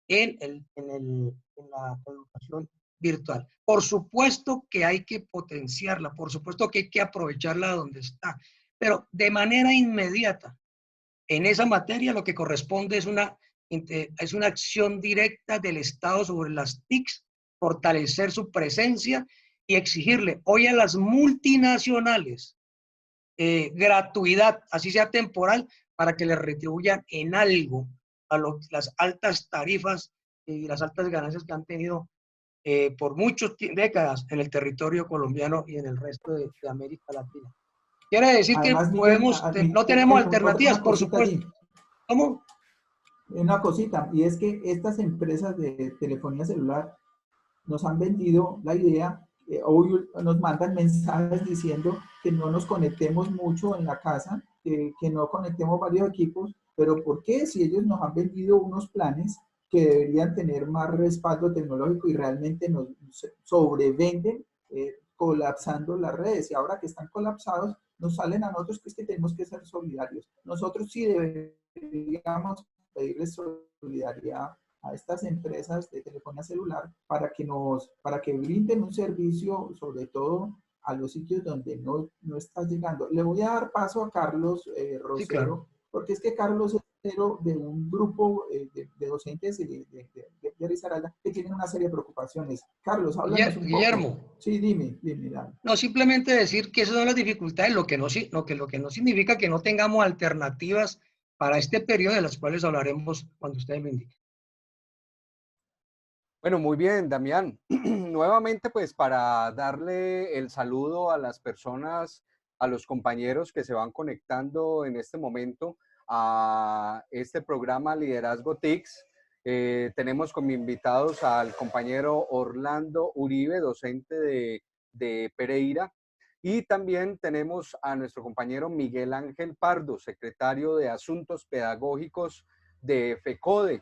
en la educación virtual. Por supuesto que hay que potenciarla, por supuesto que hay que aprovecharla donde está, pero de manera inmediata, en esa materia lo que corresponde es una acción directa del Estado sobre las TICs, fortalecer su presencia y exigirle hoy a las multinacionales gratuidad, así sea temporal, para que le retribuyan en algo a las altas tarifas y las altas ganancias que han tenido por muchas décadas en el territorio colombiano y en el resto de América Latina. Quiere decir que Además, Miguel, no tenemos Miguel, alternativas, una por cosita supuesto. allí. ¿Cómo? Una cosita, y es que estas empresas de telefonía celular nos han vendido la idea, hoy nos mandan mensajes diciendo que no nos conectemos mucho en la casa, que no conectemos varios equipos, pero ¿por qué? Si ellos nos han vendido unos planes que deberían tener más respaldo tecnológico y realmente nos sobrevenden, colapsando las redes, y ahora que están colapsados, nos salen a nosotros que es que tenemos que ser solidarios. Nosotros sí deberíamos pedirles solidaridad a estas empresas de telefonía celular para que brinden un servicio, sobre todo a los sitios donde no está llegando. Le voy a dar paso a Carlos Sí, Rosero, claro. porque es que Carlos es de un grupo de docentes de Risaralda que tienen una serie de preocupaciones. Carlos, háblanos un poco. Guillermo, Sí, dime, dale. no simplemente decir que esas son las dificultades, lo que no significa que no tengamos alternativas para este periodo de las cuales hablaremos cuando ustedes lo indiquen. Bueno, muy bien, Damián. Nuevamente, pues para darle el saludo a las personas, a los compañeros que se van conectando en este momento a este programa Liderazgo TICS. Tenemos como invitados al compañero Orlando Uribe, docente de Pereira, y también tenemos a nuestro compañero Miguel Ángel Pardo, secretario de Asuntos Pedagógicos de FECODE.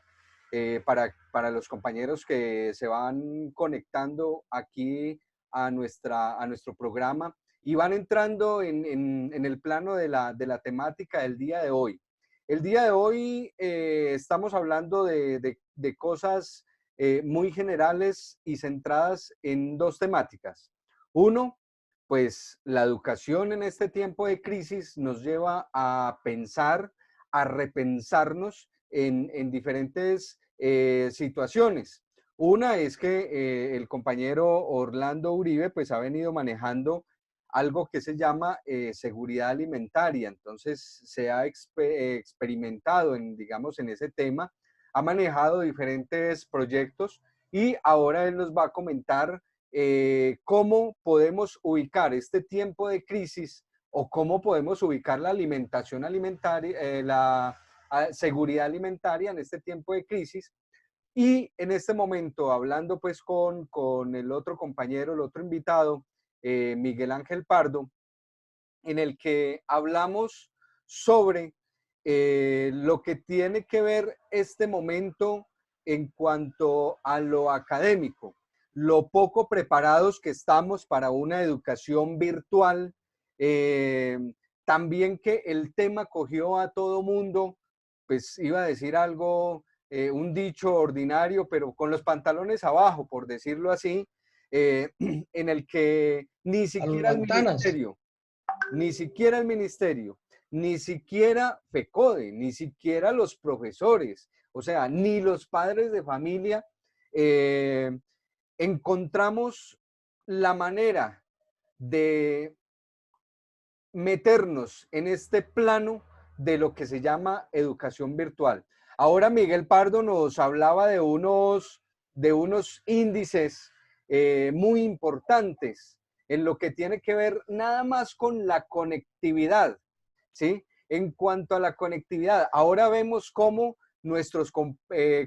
Para los compañeros que se van conectando aquí a nuestro programa y van entrando en el plano de la temática del día de hoy. El día de hoy estamos hablando de cosas muy generales y centradas en dos temáticas. Uno, pues la educación en este tiempo de crisis nos lleva a pensar, a repensarnos en diferentes situaciones. Una es que el compañero Orlando Uribe pues ha venido manejando algo que se llama seguridad alimentaria. Entonces se ha experimentado digamos, en ese tema, ha manejado diferentes proyectos y ahora él nos va a comentar cómo podemos ubicar este tiempo de crisis o cómo podemos ubicar la alimentación alimentaria, la seguridad alimentaria en este tiempo de crisis. Y en este momento, hablando pues con el otro compañero, el otro invitado, Miguel Ángel Pardo, en el que hablamos sobre lo que tiene que ver este momento en cuanto a lo académico, lo poco preparados que estamos para una educación virtual, también que el tema cogió a todo mundo, pues iba a decir algo, un dicho ordinario, pero con los pantalones abajo, por decirlo así, en el que ni A los siquiera el Lantanas. ministerio, ni siquiera FECODE, ni siquiera los profesores, o sea, ni los padres de familia, encontramos la manera de meternos en este plano de lo que se llama educación virtual. Ahora Miguel Pardo nos hablaba de unos índices muy importantes en lo que tiene que ver nada más con la conectividad, ¿sí? En cuanto a la conectividad, ahora vemos cómo nuestros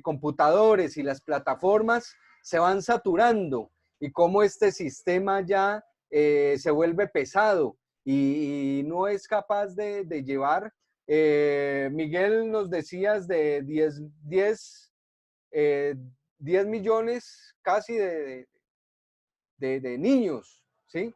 computadores y las plataformas se van saturando y cómo este sistema ya se vuelve pesado y no es capaz de llevar. Miguel, nos decías de 10 millones casi de niños, ¿sí? Sí,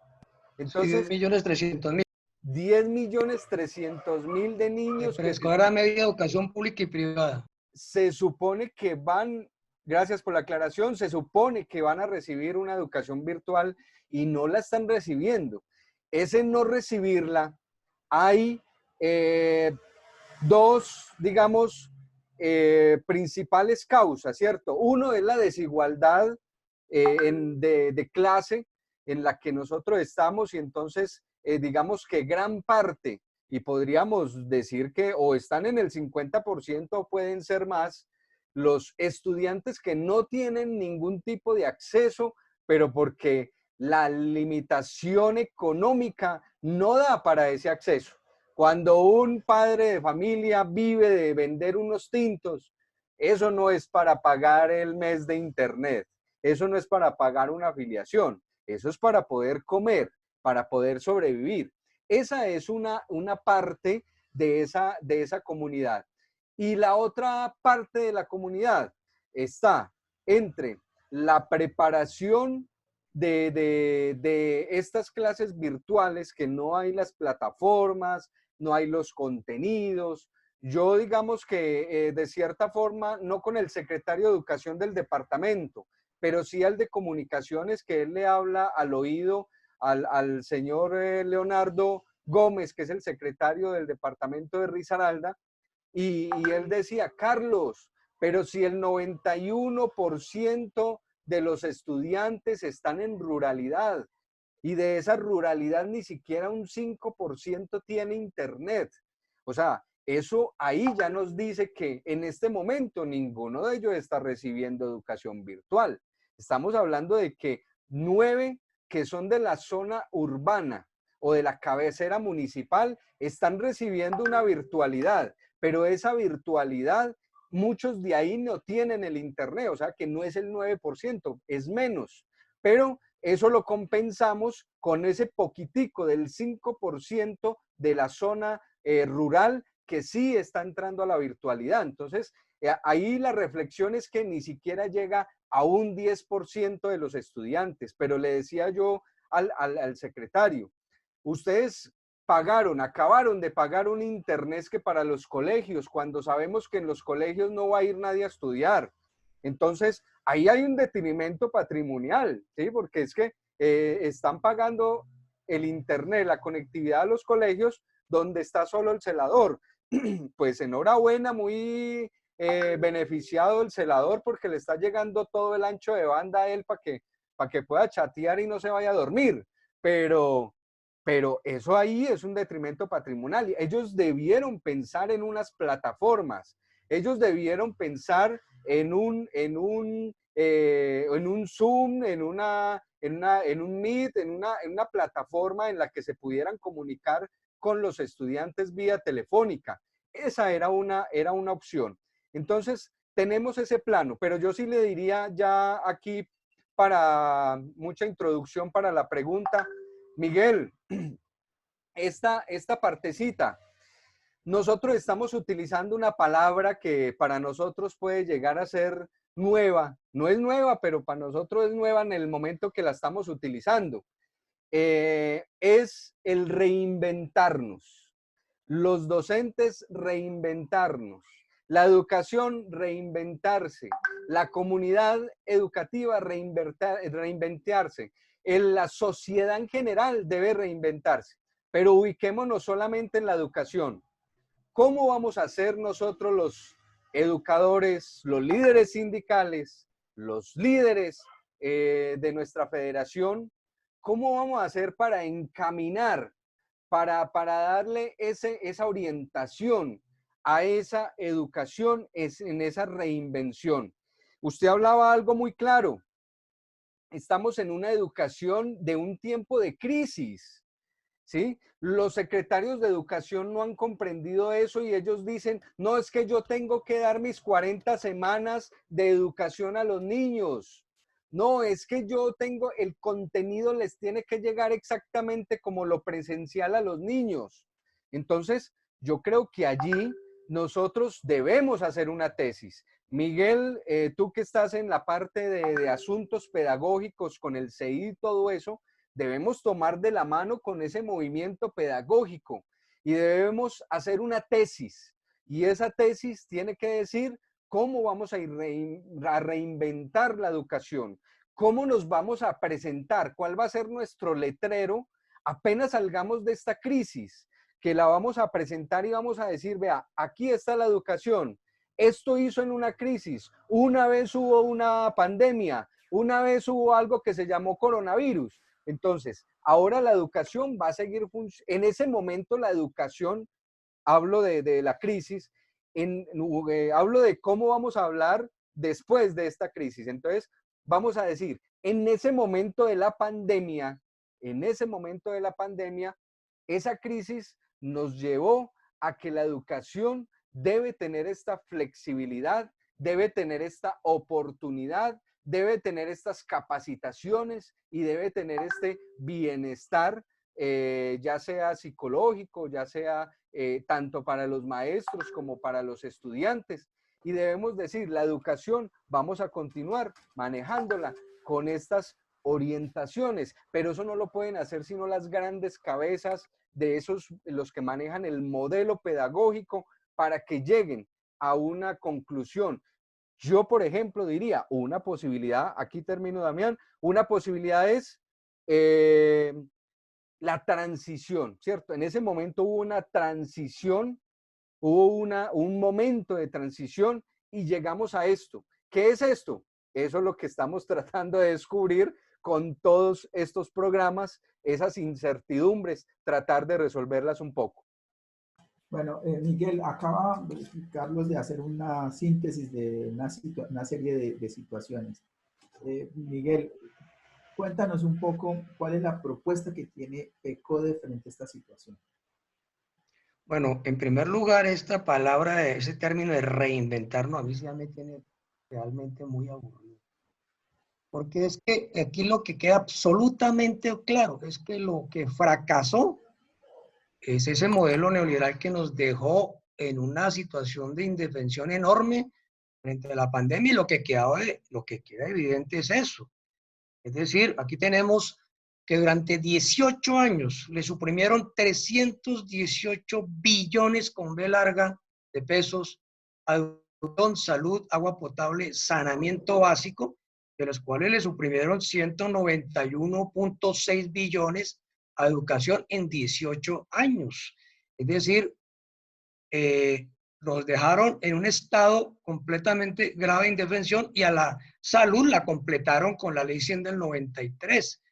Entonces, 10.300.000. 10.300.000 de De niños que preescolar a media educación pública y privada. se supone que van gracias por la aclaración. Se supone que van a recibir una educación virtual y no la están recibiendo. Ese no recibirla, hay dos, digamos, principales causas, ¿cierto? Uno es la desigualdad de clase en la que nosotros estamos y entonces, digamos que gran parte, y podríamos decir que o están en el 50% o pueden ser más, los estudiantes que no tienen ningún tipo de acceso, pero porque la limitación económica no da para ese acceso. Cuando un padre de familia vive de vender unos tintos, eso no es para pagar el mes de internet, eso no es para pagar una afiliación, eso es para poder comer, para poder sobrevivir. Esa es una parte de esa comunidad. Y la otra parte de la comunidad está entre la preparación de estas clases virtuales, que no hay las plataformas, no hay los contenidos. Yo digamos que de cierta forma, no con el secretario de Educación del departamento, pero sí al de Comunicaciones, que él le habla al oído al señor Leonardo Gómez, que es el secretario del departamento de Risaralda, y él decía, Carlos, pero si el 91% de los estudiantes están en ruralidad y de esa ruralidad ni siquiera un 5% tiene internet. O sea, eso ahí ya nos dice que en este momento ninguno de ellos está recibiendo educación virtual. Estamos hablando de que 9 que son de la zona urbana o de la cabecera municipal están recibiendo una virtualidad, pero esa virtualidad, muchos de ahí no tienen el internet, o sea que no es el 9%, es menos, pero eso lo compensamos con ese poquitico del 5% de la zona rural que sí está entrando a la virtualidad. Entonces, ahí la reflexión es que ni siquiera llega a un 10% de los estudiantes, pero le decía yo al secretario, ustedes acabaron de pagar un internet que para los colegios, cuando sabemos que en los colegios no va a ir nadie a estudiar. Entonces, ahí hay un detrimento patrimonial, ¿sí? Porque es que están pagando el internet, la conectividad a los colegios, donde está solo el celador. Pues enhorabuena, muy beneficiado el celador, porque le está llegando todo el ancho de banda a él para que pueda chatear y no se vaya a dormir. Pero eso ahí es un detrimento patrimonial. Ellos debieron pensar en unas plataformas, ellos debieron pensar en un Zoom, en un Meet, en una plataforma en la que se pudieran comunicar con los estudiantes vía telefónica. Esa era una opción. Entonces, tenemos ese plano, pero yo sí le diría ya aquí, para mucha introducción para la pregunta, Miguel, esta partecita, nosotros estamos utilizando una palabra que para nosotros puede llegar a ser nueva. No es nueva, pero para nosotros es nueva en el momento que la estamos utilizando. Es el reinventarnos. Los docentes reinventarnos. La educación reinventarse. La comunidad educativa reinventarse. La sociedad en general debe reinventarse. Pero ubiquémonos solamente en la educación. ¿Cómo vamos a hacer nosotros los educadores, los líderes sindicales, los líderes de nuestra federación? ¿Cómo vamos a hacer para encaminar, para darle esa orientación a esa educación, en esa reinvención? Usted hablaba algo muy claro. Estamos en una educación de un tiempo de crisis. ¿Sí? Los secretarios de educación no han comprendido eso y ellos dicen, no, es que yo tengo que dar mis 40 semanas de educación a los niños. No, es que yo tengo, el contenido les tiene que llegar exactamente como lo presencial a los niños. Entonces, yo creo que allí nosotros debemos hacer una tesis. Miguel, tú que estás en la parte de asuntos pedagógicos con el CEI y todo eso, debemos tomar de la mano con ese movimiento pedagógico y debemos hacer una tesis. Y esa tesis tiene que decir cómo vamos a reinventar la educación, cómo nos vamos a presentar, cuál va a ser nuestro letrero apenas salgamos de esta crisis, que la vamos a presentar y vamos a decir, vea, aquí está la educación, esto hizo en una crisis, una vez hubo una pandemia, una vez hubo algo que se llamó coronavirus. Entonces, ahora la educación va a seguir funcionando. En ese momento la educación, hablo de la crisis, hablo de cómo vamos a hablar después de esta crisis. Entonces, vamos a decir, en ese momento de la pandemia, esa crisis nos llevó a que la educación debe tener esta flexibilidad, debe tener esta oportunidad, debe tener estas capacitaciones y debe tener este bienestar, ya sea psicológico, ya sea tanto para los maestros como para los estudiantes. Y debemos decir, la educación vamos a continuar manejándola con estas orientaciones, pero eso no lo pueden hacer sino las grandes cabezas de esos, los que manejan el modelo pedagógico para que lleguen a una conclusión. Yo, por ejemplo, diría una posibilidad, aquí termino, Damián, una posibilidad es la transición, ¿cierto? En ese momento hubo una transición, hubo un momento de transición y llegamos a esto. ¿Qué es esto? Eso es lo que estamos tratando de descubrir con todos estos programas, esas incertidumbres, tratar de resolverlas un poco. Bueno, Miguel, acaba Carlos de hacer una síntesis de una serie de situaciones. Miguel, cuéntanos un poco cuál es la propuesta que tiene PECODE frente a esta situación. Bueno, en primer lugar, esta palabra, ese término de reinventarnos, a mí ya me tiene realmente muy aburrido. Porque es que aquí lo que queda absolutamente claro es que lo que fracasó es ese modelo neoliberal que nos dejó en una situación de indefensión enorme frente a la pandemia, y lo que queda evidente es eso. Es decir, aquí tenemos que durante 18 años le suprimieron 318 billones con B larga de pesos a educación, salud, agua potable, saneamiento básico, de los cuales le suprimieron 191.6 billones a educación en 18 años. Es decir, nos dejaron en un estado completamente grave de indefensión, y a la salud la completaron con la ley 100 del 93.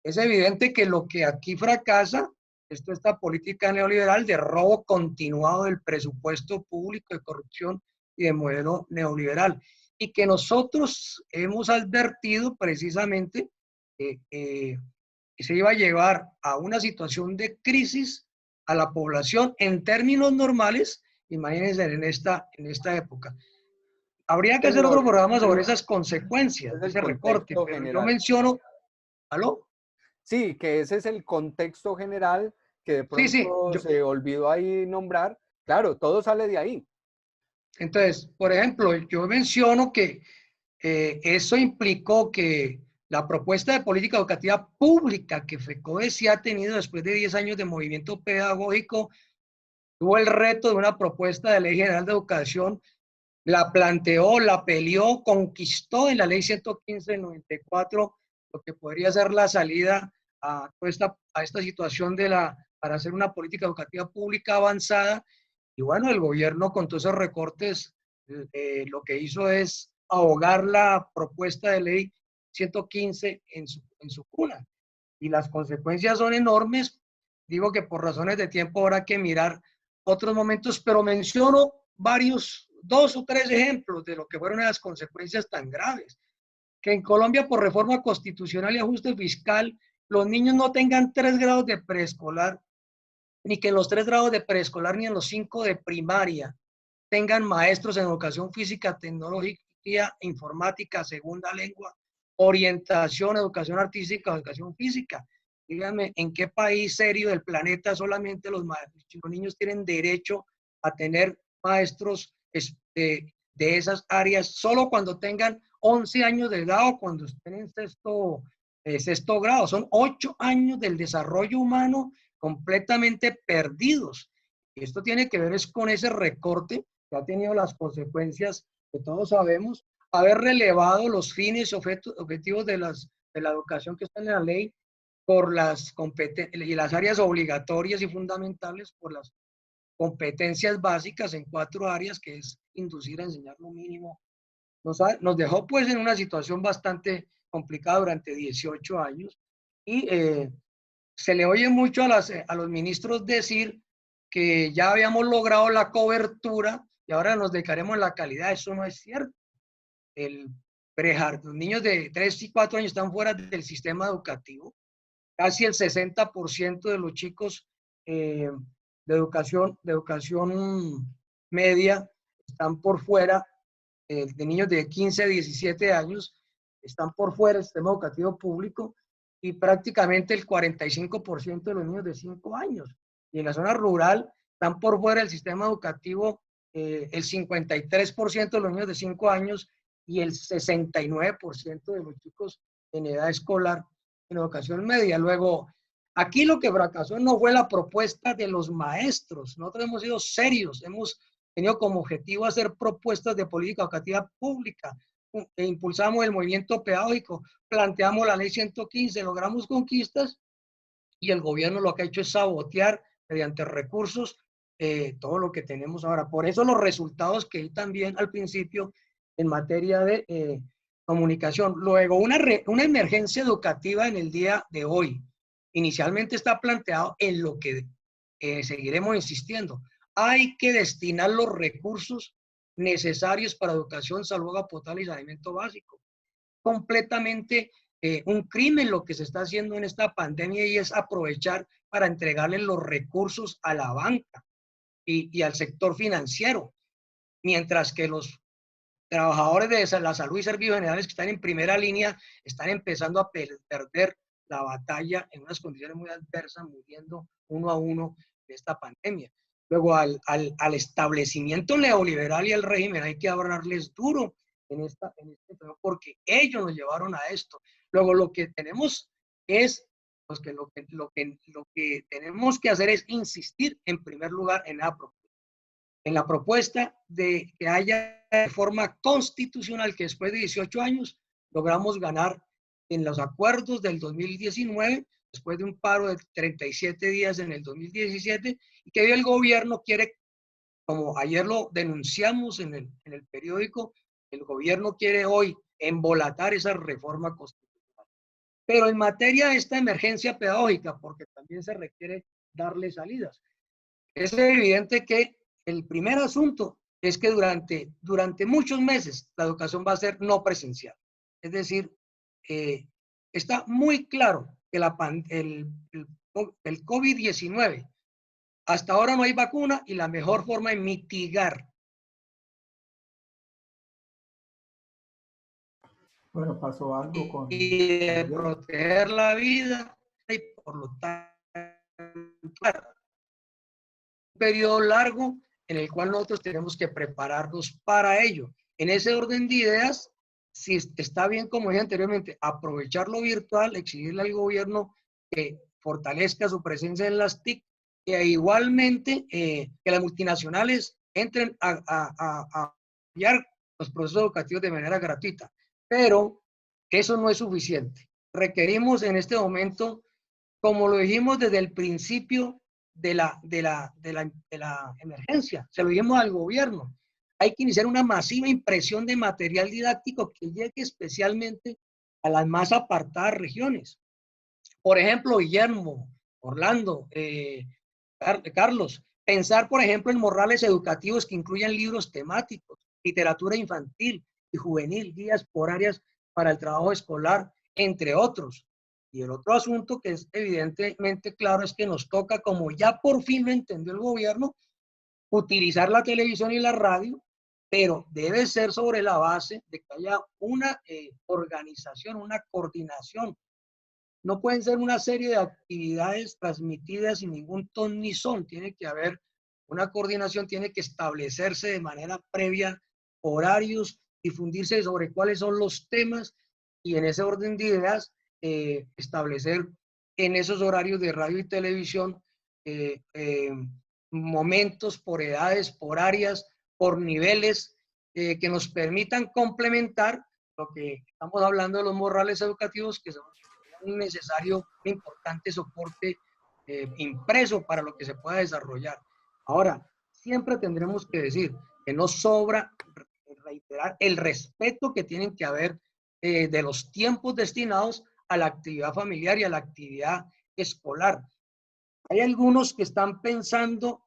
Es evidente que lo que aquí fracasa es esta política neoliberal de robo continuado del presupuesto público, de corrupción y de modelo neoliberal. Y que nosotros hemos advertido precisamente que se iba a llevar a una situación de crisis a la población en términos normales. Imagínense en esta época. Habría que hacer otro programa sobre esas consecuencias de ese recorte, pero yo menciono, ¿aló? Sí, que ese es el contexto general que de pronto Sí, se olvidó ahí nombrar. Claro, todo sale de ahí. Entonces, por ejemplo, yo menciono que eso implicó que la propuesta de política educativa pública que FECODE sí ha tenido después de 10 años de movimiento pedagógico, tuvo el reto de una propuesta de ley general de educación, la planteó, la peleó, conquistó en la ley 115 del 94 lo que podría ser la salida a esta situación para hacer una política educativa pública avanzada. Y bueno, el gobierno con todos esos recortes lo que hizo es ahogar la propuesta de ley 115 en su cuna. Y las consecuencias son enormes. Digo que por razones de tiempo habrá que mirar otros momentos, pero menciono dos o tres ejemplos de lo que fueron las consecuencias tan graves. Que en Colombia, por reforma constitucional y ajuste fiscal, los niños no tengan 3 grados de preescolar, ni que en los 3 grados de preescolar ni en los 5 de primaria tengan maestros en educación física, tecnología, informática, segunda lengua, orientación, educación artística, educación física. Díganme, ¿en qué país serio del planeta solamente los niños tienen derecho a tener maestros de esas áreas solo cuando tengan 11 años de edad o cuando estén en sexto grado? Son 8 años del desarrollo humano completamente perdidos. Y esto tiene que ver es con ese recorte que ha tenido las consecuencias que todos sabemos, haber relevado los fines y objetivos de la educación que están en la ley por las competencias y las áreas obligatorias y fundamentales por las competencias básicas en 4 áreas, que es inducir a enseñar lo mínimo. Nos dejó pues en una situación bastante complicada durante 18 años y se le oye mucho a los ministros decir que ya habíamos logrado la cobertura y ahora nos dedicaremos a la calidad. Eso no es cierto. Los niños de 3 y 4 años están fuera del sistema educativo. Casi el 60% de los chicos de educación media están por fuera, de niños de 15 a 17 años, están por fuera del sistema educativo público y prácticamente el 45% de los niños de 5 años. Y en la zona rural están por fuera del sistema educativo el 53% de los niños de 5 años y el 69% de los chicos en edad escolar en educación media. Luego, aquí lo que fracasó no fue la propuesta de los maestros. Nosotros hemos sido serios, hemos tenido como objetivo hacer propuestas de política educativa pública. Impulsamos el movimiento pedagógico, planteamos la ley 115, logramos conquistas y el gobierno lo que ha hecho es sabotear mediante recursos todo lo que tenemos ahora. Por eso los resultados que hay también al principio en materia de comunicación. Luego, una emergencia educativa en el día de hoy. Inicialmente está planteado en lo que seguiremos insistiendo. Hay que destinar los recursos necesarios para educación, salud, agua potable y saneamiento básico. Completamente un crimen lo que se está haciendo en esta pandemia y es aprovechar para entregarle los recursos a la banca y al sector financiero, mientras que los trabajadores de la salud y servicios generales que están en primera línea están empezando a perder la batalla en unas condiciones muy adversas, muriendo uno a uno de esta pandemia. Luego, al establecimiento neoliberal y al régimen hay que hablarles duro en este tema, porque ellos nos llevaron a esto. Luego, lo que tenemos es, pues que lo que tenemos que hacer es insistir en primer lugar en la propuesta de que haya reforma constitucional que después de 18 años logramos ganar en los acuerdos del 2019, después de un paro de 37 días en el 2017, y que hoy el gobierno quiere, como ayer lo denunciamos en el periódico, el gobierno quiere hoy embolatar esa reforma constitucional. Pero en materia de esta emergencia pedagógica, porque también se requiere darle salidas, es evidente que el primer asunto es que durante muchos meses la educación va a ser no presencial. Es decir, está muy claro que el COVID-19, hasta ahora no hay vacuna y la mejor forma de mitigar. Bueno, pasó algo con... Y de proteger la vida y por lo tanto un periodo largo en el cual nosotros tenemos que prepararnos para ello. En ese orden de ideas, si está bien, como dije anteriormente, aprovechar lo virtual, exigirle al gobierno que fortalezca su presencia en las TIC, e igualmente que las multinacionales entren a apoyar los procesos educativos de manera gratuita. Pero eso no es suficiente. Requerimos en este momento, como lo dijimos desde el principio de la emergencia, se lo dijimos al gobierno, hay que iniciar una masiva impresión de material didáctico que llegue especialmente a las más apartadas regiones. Por ejemplo, Guillermo, Orlando, Carlos, pensar, por ejemplo, en morrales educativos que incluyan libros temáticos, literatura infantil y juvenil, guías por áreas para el trabajo escolar, entre otros. Y el otro asunto que es evidentemente claro es que nos toca, como ya por fin lo entendió el gobierno, utilizar la televisión y la radio, pero debe ser sobre la base de que haya una organización, una coordinación. No pueden ser una serie de actividades transmitidas sin ningún ton ni son. Tiene que haber una coordinación, tiene que establecerse de manera previa horarios, difundirse sobre cuáles son los temas y en ese orden de ideas establecer en esos horarios de radio y televisión momentos por edades, por áreas, por niveles que nos permitan complementar lo que estamos hablando de los morrales educativos, que son un necesario, un importante soporte impreso para lo que se pueda desarrollar. Ahora, siempre tendremos que decir que no sobra reiterar el respeto que tienen que haber de los tiempos destinados a la actividad familiar y a la actividad escolar. Hay algunos que están pensando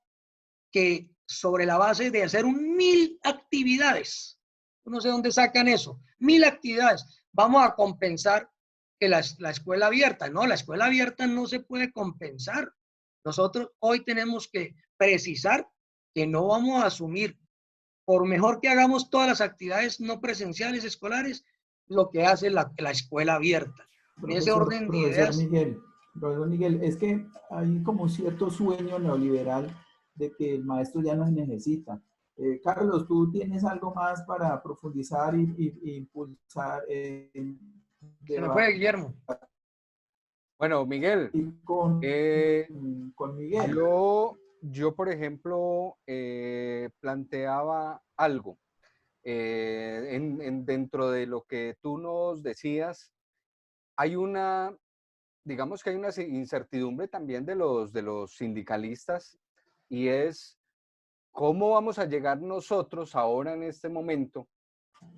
que sobre la base de hacer 1000 actividades, no sé dónde sacan eso, 1000 actividades, vamos a compensar que la escuela abierta. No, la escuela abierta no se puede compensar. Nosotros hoy tenemos que precisar que no vamos a asumir, por mejor que hagamos todas las actividades no presenciales escolares, lo que hace la escuela abierta. En ese orden de ideas. Profesor Miguel, es que hay como un cierto sueño neoliberal de que el maestro ya no se necesita. Carlos, ¿tú tienes algo más para profundizar y impulsar Se me fue Guillermo. Bueno, Miguel, con Miguel? yo, por ejemplo, planteaba algo dentro de lo que tú nos decías. Hay una, digamos que hay una incertidumbre también de los sindicalistas, y es cómo vamos a llegar nosotros ahora en este momento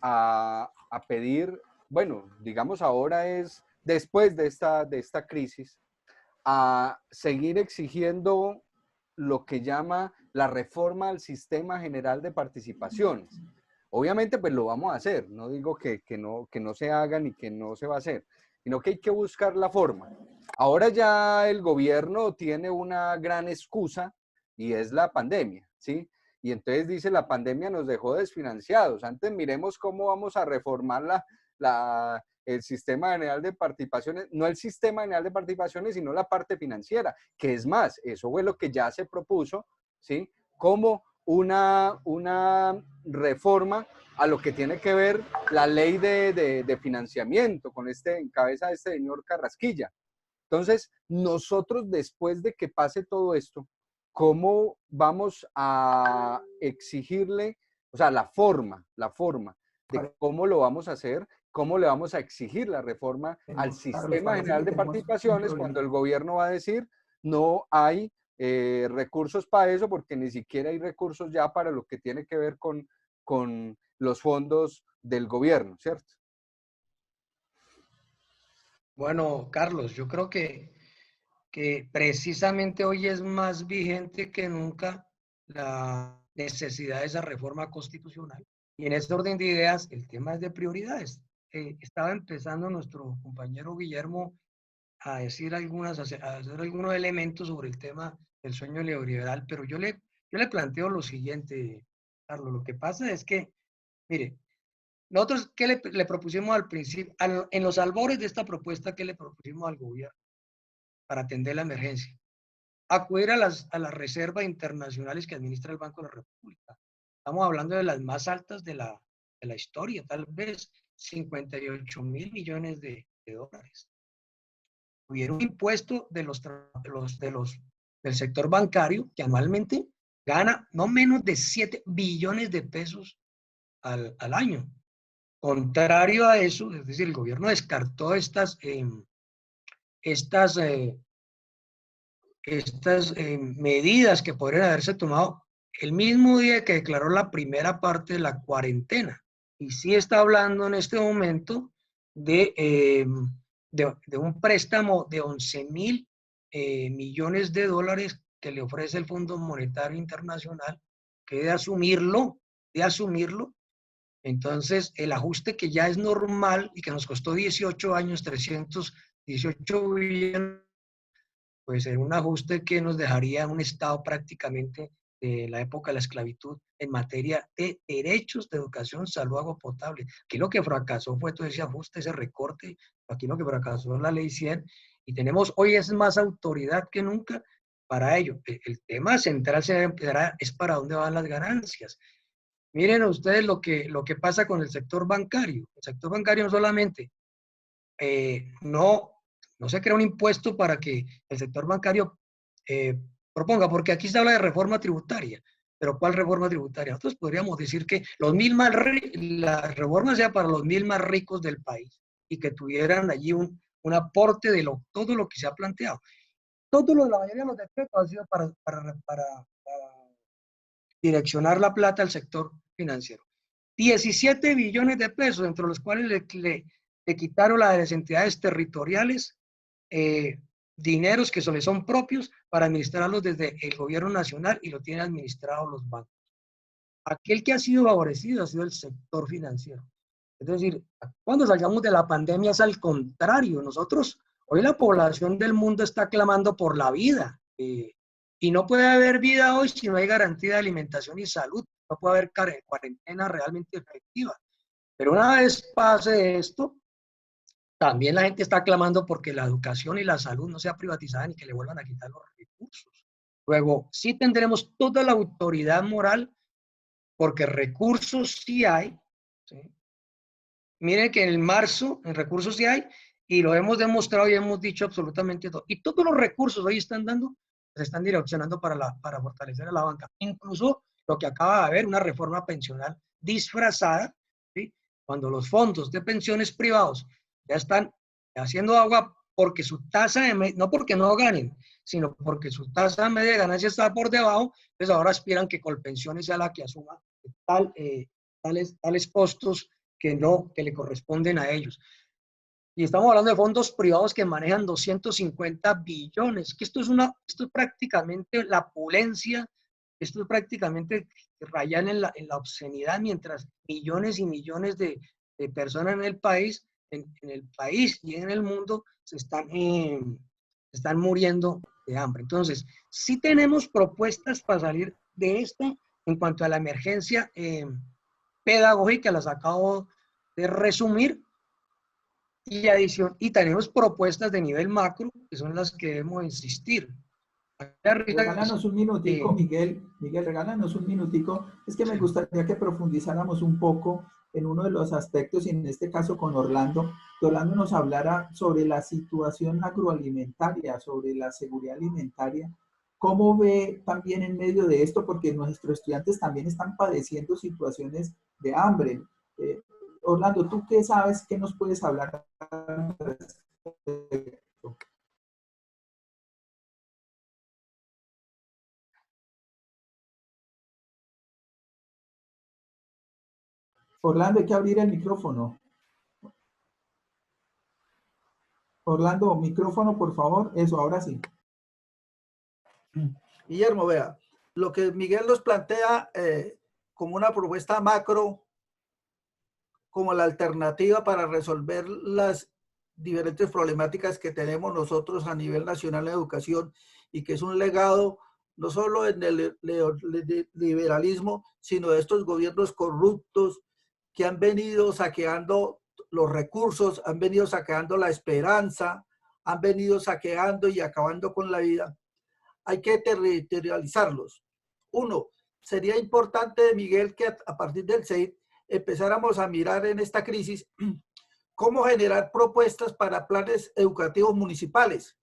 a pedir, bueno, digamos ahora es después de esta crisis, a seguir exigiendo lo que llama la reforma al sistema general de participaciones. Obviamente, pues lo vamos a hacer, no digo que no se haga ni que no se va a hacer, sino que hay que buscar la forma. Ahora ya el gobierno tiene una gran excusa y es la pandemia, ¿sí? Y entonces dice, la pandemia nos dejó desfinanciados. Antes miremos cómo vamos a reformar el sistema general de participaciones, no el sistema general de participaciones, sino la parte financiera, que es más, eso fue lo que ya se propuso, ¿sí? Como una reforma a lo que tiene que ver la ley de financiamiento, en cabeza de este señor Carrasquilla. Entonces, nosotros después de que pase todo esto, ¿cómo vamos a exigirle, o sea, la forma de cómo lo vamos a hacer, cómo le vamos a exigir la reforma al sistema general de participaciones cuando el gobierno va a decir no hay recursos para eso, porque ni siquiera hay recursos ya para lo que tiene que ver con los fondos del gobierno, ¿cierto? Bueno, Carlos, yo creo que precisamente hoy es más vigente que nunca la necesidad de esa reforma constitucional. Y en ese orden de ideas, el tema es de prioridades. Estaba empezando nuestro compañero Guillermo a decir a hacer algunos elementos sobre el tema del sueño neoliberal, pero yo le planteo lo siguiente, Carlos. Lo que pasa es que, mire, nosotros, ¿qué le propusimos al principio? En los albores de esta propuesta, ¿qué le propusimos al gobierno para atender la emergencia? Acudir a las reservas internacionales que administra el Banco de la República. Estamos hablando de las más altas de la historia, tal vez 58.000 millones de dólares. Hubiera un impuesto del sector bancario que anualmente gana no menos de 7 billones de pesos al año. Contrario a eso, es decir, el gobierno descartó estas medidas que podrían haberse tomado el mismo día que declaró la primera parte de la cuarentena. Y sí está hablando en este momento de un préstamo de 11.000 millones de dólares que le ofrece el Fondo Monetario Internacional, que de asumirlo. Entonces, el ajuste que ya es normal y que nos costó 18 años, 318 billones, pues es un ajuste que nos dejaría un estado prácticamente de la época de la esclavitud en materia de derechos de educación, salud, agua potable. Aquí lo que fracasó fue todo ese ajuste, ese recorte, aquí lo que fracasó es la ley 100, y tenemos hoy es más autoridad que nunca para ello. El tema central es para dónde van las ganancias. Miren ustedes lo que pasa con el sector bancario. El sector bancario no solamente no se crea un impuesto para que el sector bancario proponga, porque aquí se habla de reforma tributaria, Pero ¿cuál reforma tributaria? Nosotros podríamos decir que la reforma sea para los 1000 más ricos del país y que tuvieran allí un aporte de todo lo que se ha planteado. La mayoría de los decretos han sido para direccionar la plata al sector financiero. 17 billones de pesos, entre los cuales le quitaron a las entidades territoriales dineros que les son propios para administrarlos desde el gobierno nacional y lo tienen administrados los bancos. Aquel que ha sido favorecido ha sido el sector financiero. Es decir, cuando salgamos de la pandemia es al contrario. Hoy la población del mundo está clamando por la vida. Y no puede haber vida hoy si no hay garantía de alimentación y salud. No puede haber cuarentena realmente efectiva. Pero una vez pase esto, también la gente está clamando porque la educación y la salud no sea privatizada ni que le vuelvan a quitar los recursos. Luego, sí tendremos toda la autoridad moral porque recursos sí hay. ¿Sí? Miren que en marzo, en recursos sí hay, y lo hemos demostrado y hemos dicho absolutamente todo. Y todos los recursos hoy se están direccionando para fortalecer a la banca. Incluso lo que acaba de haber, una reforma pensional disfrazada, ¿sí? Cuando los fondos de pensiones privados ya están haciendo agua porque su tasa no porque no ganen, sino porque su tasa media de ganancia está por debajo, pues ahora aspiran que Colpensiones sea la que asuma tales costos que le corresponden a ellos. Y estamos hablando de fondos privados que manejan 250 billones, que esto es prácticamente la opulencia, esto es prácticamente rayan en la obscenidad, mientras millones y millones de personas en el país y en el mundo se están muriendo de hambre. Entonces, sí tenemos propuestas para salir de esto en cuanto a la emergencia pedagógica, las acabo de resumir, y tenemos propuestas de nivel macro, que son las que debemos insistir. Regálanos un minutico, Miguel. Miguel, regálanos un minutico. Es que me gustaría que profundizáramos un poco en uno de los aspectos, y en este caso con Orlando, que Orlando nos hablara sobre la situación agroalimentaria, sobre la seguridad alimentaria. ¿Cómo ve también en medio de esto? Porque nuestros estudiantes también están padeciendo situaciones de hambre. Orlando, ¿tú qué sabes? ¿Qué nos puedes hablar? Orlando, hay que abrir el micrófono. Orlando, micrófono, por favor. Eso, ahora sí. Guillermo, vea, lo que Miguel nos plantea como una propuesta macro, como la alternativa para resolver las diferentes problemáticas que tenemos nosotros a nivel nacional de educación, y que es un legado no solo en el liberalismo, sino de estos gobiernos corruptos que han venido saqueando los recursos, han venido saqueando la esperanza, han venido saqueando y acabando con la vida. Hay que territorializarlos. Uno, sería importante, Miguel, que a partir del CEID empezáramos a mirar en esta crisis cómo generar propuestas para planes educativos municipales.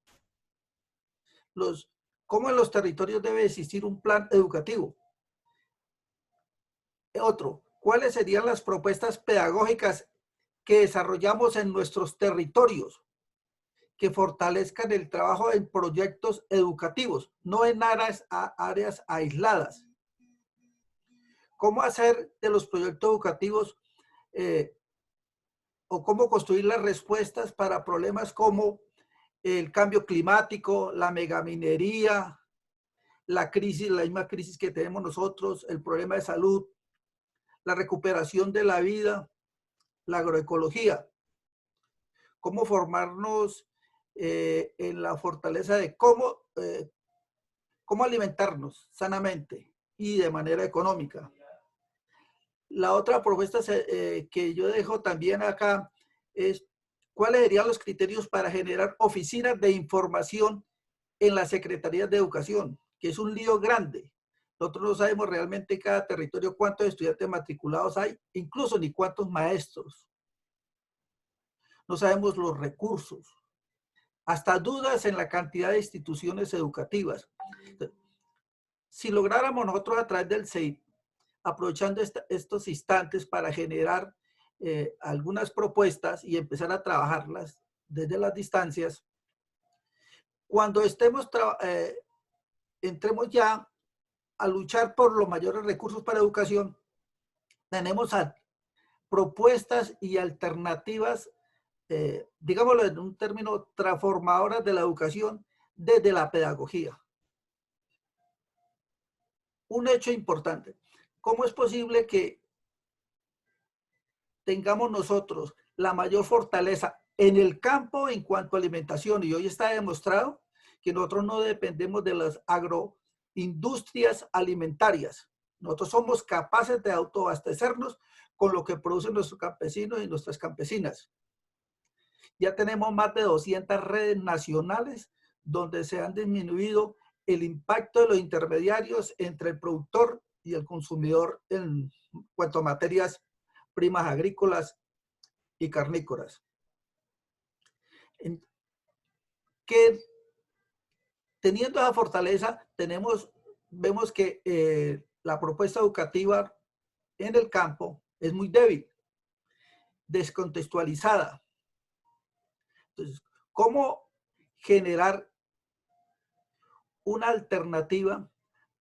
Cómo en los territorios debe existir un plan educativo. Otro, ¿cuáles serían las propuestas pedagógicas que desarrollamos en nuestros territorios que fortalezcan el trabajo en proyectos educativos, no en áreas aisladas? ¿Cómo hacer de los proyectos educativos o cómo construir las respuestas para problemas como el cambio climático, la megaminería, la misma crisis que tenemos nosotros, el problema de salud, la recuperación de la vida, la agroecología? ¿Cómo formarnos en la fortaleza de cómo alimentarnos sanamente y de manera económica? La otra propuesta que yo dejo también acá es cuáles serían los criterios para generar oficinas de información en las secretarías de educación, que es un lío grande. Nosotros no sabemos realmente en cada territorio cuántos estudiantes matriculados hay, incluso ni cuántos maestros. No sabemos los recursos. Hasta dudas en la cantidad de instituciones educativas. si lográramos nosotros a través del CEIP, aprovechando estos instantes para generar algunas propuestas y empezar a trabajarlas desde las distancias, cuando entremos ya a luchar por los mayores recursos para educación, tenemos propuestas y alternativas, digámoslo en un término, transformadoras de la educación desde la pedagogía. Un hecho importante, ¿cómo es posible que tengamos nosotros la mayor fortaleza en el campo en cuanto a alimentación? Y hoy está demostrado que nosotros no dependemos de las agroindustrias alimentarias. Nosotros somos capaces de autoabastecernos con lo que producen nuestros campesinos y nuestras campesinas. Ya tenemos más de 200 redes nacionales donde se han disminuido el impacto de los intermediarios entre el productor y el consumidor en cuanto a materias primas agrícolas y carnícoras. Que teniendo esa fortaleza, vemos que la propuesta educativa en el campo es muy débil, descontextualizada. Entonces, ¿cómo generar una alternativa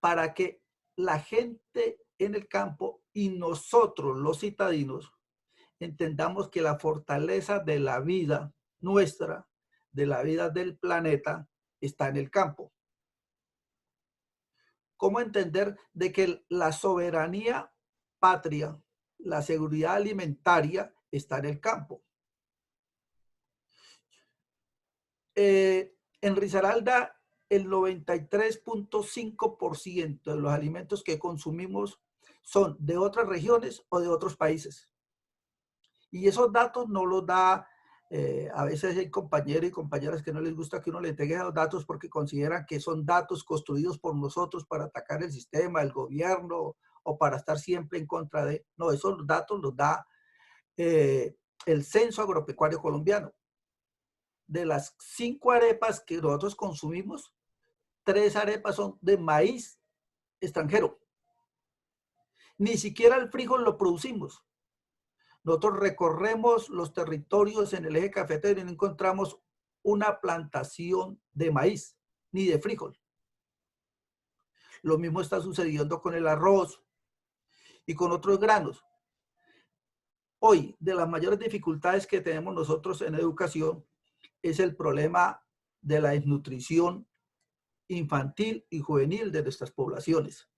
para que la gente en el campo y nosotros, los citadinos, entendamos que la fortaleza de la vida nuestra, de la vida del planeta, está en el campo? ¿Cómo entender de que la soberanía patria, la seguridad alimentaria está en el campo? En Risaralda, el 93.5% de los alimentos que consumimos son de otras regiones o de otros países. Y esos datos no los da, a veces hay compañeros y compañeras que no les gusta que uno le entregue esos datos porque consideran que son datos construidos por nosotros para atacar el sistema, el gobierno, o para estar siempre en contra de... No, esos datos los da el Censo Agropecuario Colombiano. De las 5 arepas que nosotros consumimos, 3 arepas son de maíz extranjero. Ni siquiera el frijol lo producimos. Nosotros recorremos los territorios en el eje cafetero y no encontramos una plantación de maíz, ni de frijol. Lo mismo está sucediendo con el arroz y con otros granos. Hoy, de las mayores dificultades que tenemos nosotros en educación es el problema de la desnutrición infantil y juvenil de nuestras poblaciones.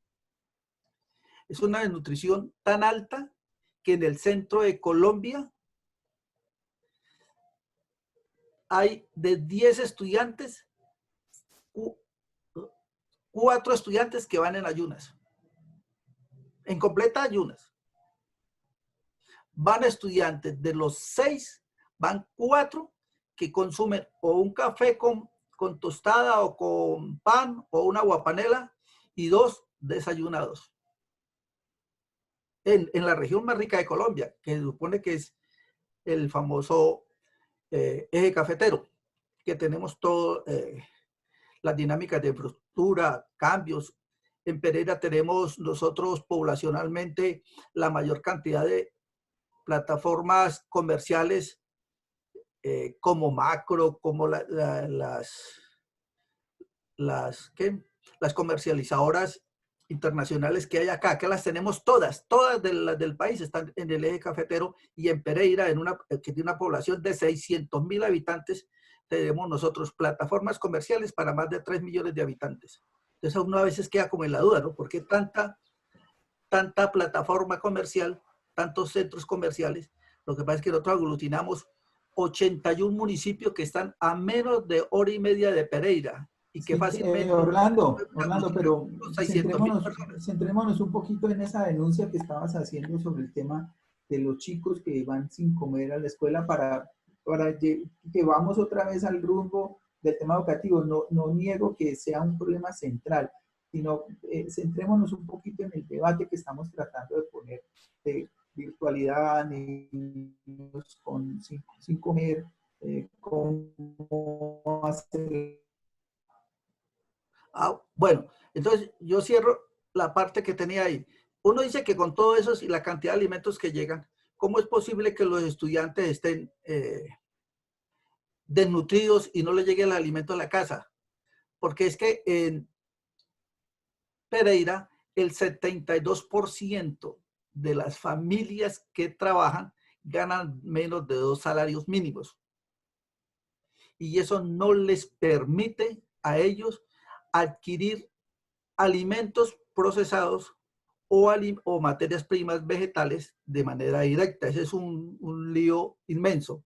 Es una desnutrición tan alta que en el centro de Colombia hay de 10 estudiantes, 4 estudiantes que van en ayunas, en completa ayunas. Van estudiantes, de los 6, van 4 que consumen o un café con tostada o con pan o una aguapanela y 2 desayunados. En la región más rica de Colombia, que se supone que es el famoso eje cafetero, que tenemos todas las dinámicas de infraestructura, cambios. En Pereira tenemos nosotros poblacionalmente la mayor cantidad de plataformas comerciales como Macro, como las comercializadoras internacionales que hay acá, que las tenemos todas del país, están en el eje cafetero, y en Pereira, que tiene una población de 600.000 habitantes, tenemos nosotros plataformas comerciales para más de 3 millones de habitantes. Entonces uno a veces queda como en la duda, ¿no? ¿Por qué tanta plataforma comercial, tantos centros comerciales? Lo que pasa es que nosotros aglutinamos 81 municipios que están a menos de hora y media de Pereira. Y que sí, fácilmente... Orlando, pero centrémonos un poquito en esa denuncia que estabas haciendo sobre el tema de los chicos que van sin comer a la escuela para que vamos otra vez al rumbo del tema educativo. No niego que sea un problema central, sino centrémonos un poquito en el debate que estamos tratando de poner de virtualidad, niños sin comer, cómo hacer... Bueno, entonces yo cierro la parte que tenía ahí. Uno dice que con todo eso y la cantidad de alimentos que llegan, ¿cómo es posible que los estudiantes estén desnutridos y no les llegue el alimento a la casa? Porque es que en Pereira el 72% de las familias que trabajan ganan menos de 2 salarios mínimos. Y eso no les permite a ellos adquirir alimentos procesados o materias primas vegetales de manera directa. Ese es un lío inmenso.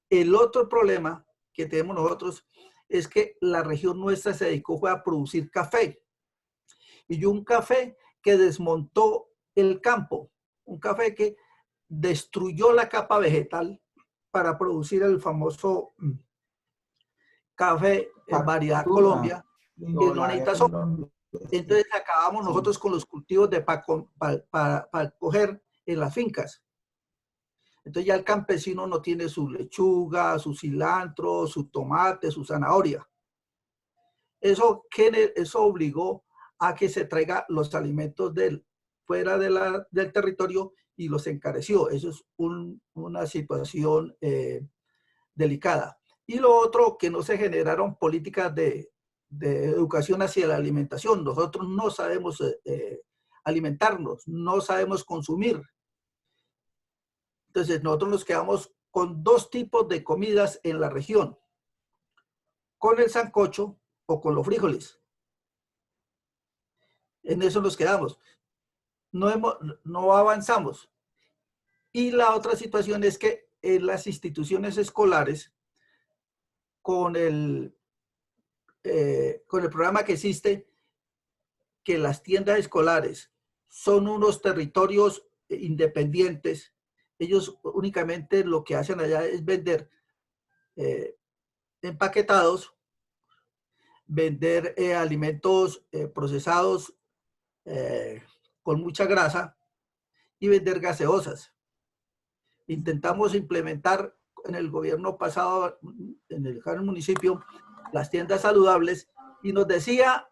El otro problema que tenemos nosotros es que la región nuestra se dedicó a producir café. Y un café que desmontó el campo, un café que destruyó la capa vegetal para producir el famoso café variedad Colombia, que no necesita sol. Entonces acabamos nosotros con los cultivos para coger en las fincas. Entonces ya el campesino no tiene su lechuga, su cilantro, su tomate, su zanahoria. Eso obligó a que se traiga los alimentos fuera del territorio y los encareció. Eso es una situación delicada. Y lo otro, que no se generaron políticas de educación hacia la alimentación. Nosotros no sabemos alimentarnos, no sabemos consumir. Entonces nosotros nos quedamos con 2 tipos de comidas en la región, con el sancocho o con los frijoles. En eso nos quedamos. No avanzamos. Y la otra situación es que en las instituciones escolares, con el programa que existe, que las tiendas escolares son unos territorios independientes, ellos únicamente lo que hacen allá es vender empaquetados, vender alimentos procesados con mucha grasa y vender gaseosas. Intentamos implementar en el gobierno pasado, en el municipio, las tiendas saludables, y nos decía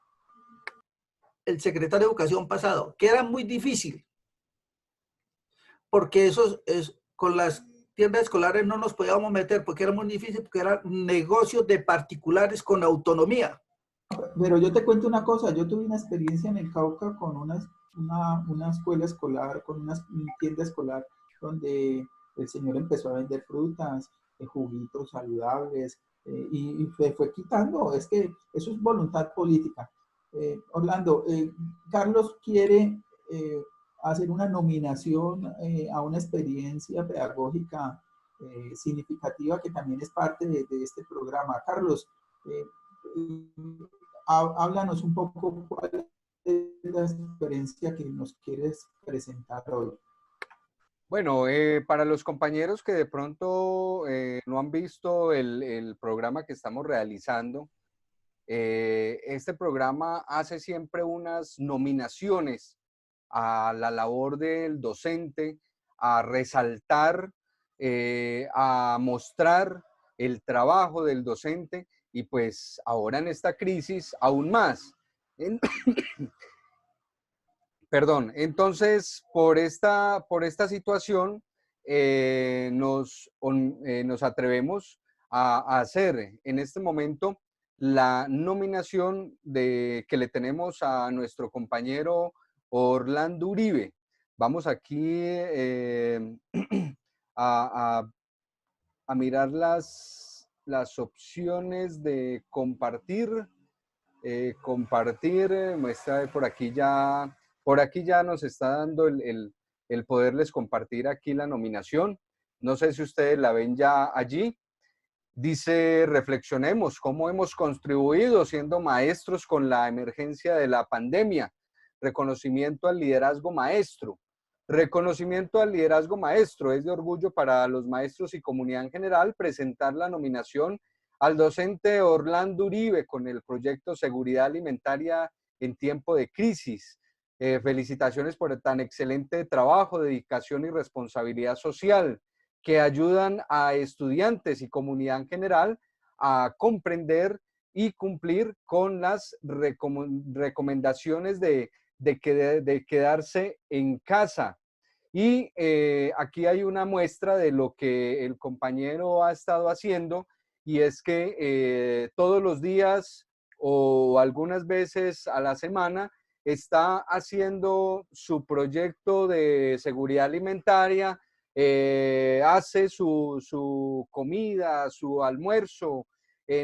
el secretario de Educación pasado que era muy difícil, porque con las tiendas escolares no nos podíamos meter, porque era muy difícil, porque eran negocios de particulares con autonomía. Pero yo te cuento una cosa, yo tuve una experiencia en el Cauca con una escuela escolar, con una tienda escolar, donde el señor empezó a vender frutas, juguitos saludables, y fue quitando. Es que eso es voluntad política. Orlando, Carlos quiere hacer una nominación a una experiencia pedagógica significativa que también es parte de este programa. Carlos, háblanos un poco cuál es la experiencia que nos quieres presentar hoy. Bueno, para los compañeros que de pronto no han visto el programa que estamos realizando, este programa hace siempre unas nominaciones a la labor del docente, a resaltar, a mostrar el trabajo del docente, y pues ahora en esta crisis aún más. Perdón, entonces por esta situación nos atrevemos a hacer en este momento la nominación que le tenemos a nuestro compañero Orlando Uribe. Vamos aquí a mirar las opciones de compartir. Muestra por aquí ya nos está dando el poderles compartir aquí la nominación. No sé si ustedes la ven ya allí. Dice: reflexionemos cómo hemos contribuido siendo maestros con la emergencia de la pandemia. Reconocimiento al liderazgo maestro. Reconocimiento al liderazgo maestro. Es de orgullo para los maestros y comunidad en general presentar la nominación al docente Orlando Uribe con el proyecto Seguridad Alimentaria en tiempo de crisis. Felicitaciones por el tan excelente trabajo, dedicación y responsabilidad social que ayudan a estudiantes y comunidad en general a comprender y cumplir con las recomendaciones de quedarse en casa. Y aquí hay una muestra de lo que el compañero ha estado haciendo, y es que todos los días o algunas veces a la semana está haciendo su proyecto de seguridad alimentaria, hace su comida, su almuerzo,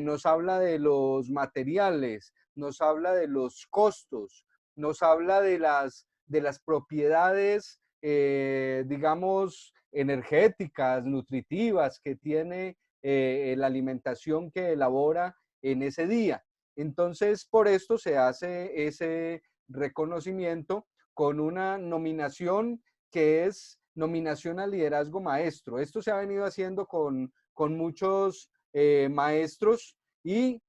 nos habla de los materiales, nos habla de los costos, nos habla de las propiedades, digamos, energéticas, nutritivas que tiene la alimentación que elabora en ese día. Entonces, por esto se hace ese reconocimiento con una nominación que es nominación al liderazgo maestro. Esto se ha venido haciendo con muchos maestros y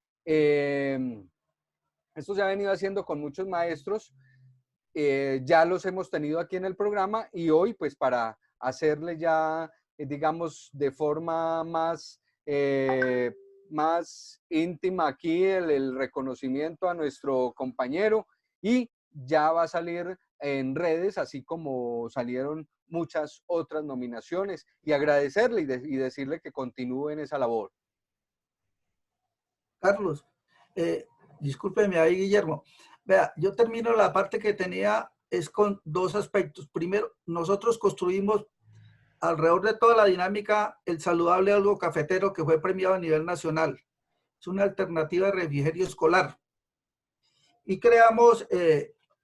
esto se ha venido haciendo con muchos maestros. Ya los hemos tenido aquí en el programa y hoy, pues para hacerle ya, digamos, de forma más íntima aquí el reconocimiento a nuestro compañero, y ya va a salir en redes, así como salieron muchas otras nominaciones, y agradecerle y decirle que continúe en esa labor. Carlos, discúlpeme ahí, Guillermo. Vea, yo termino la parte que tenía es con dos aspectos. Primero, nosotros construimos alrededor de toda la dinámica el saludable algo cafetero, que fue premiado a nivel nacional. Es una alternativa de refrigerio escolar. Y creamos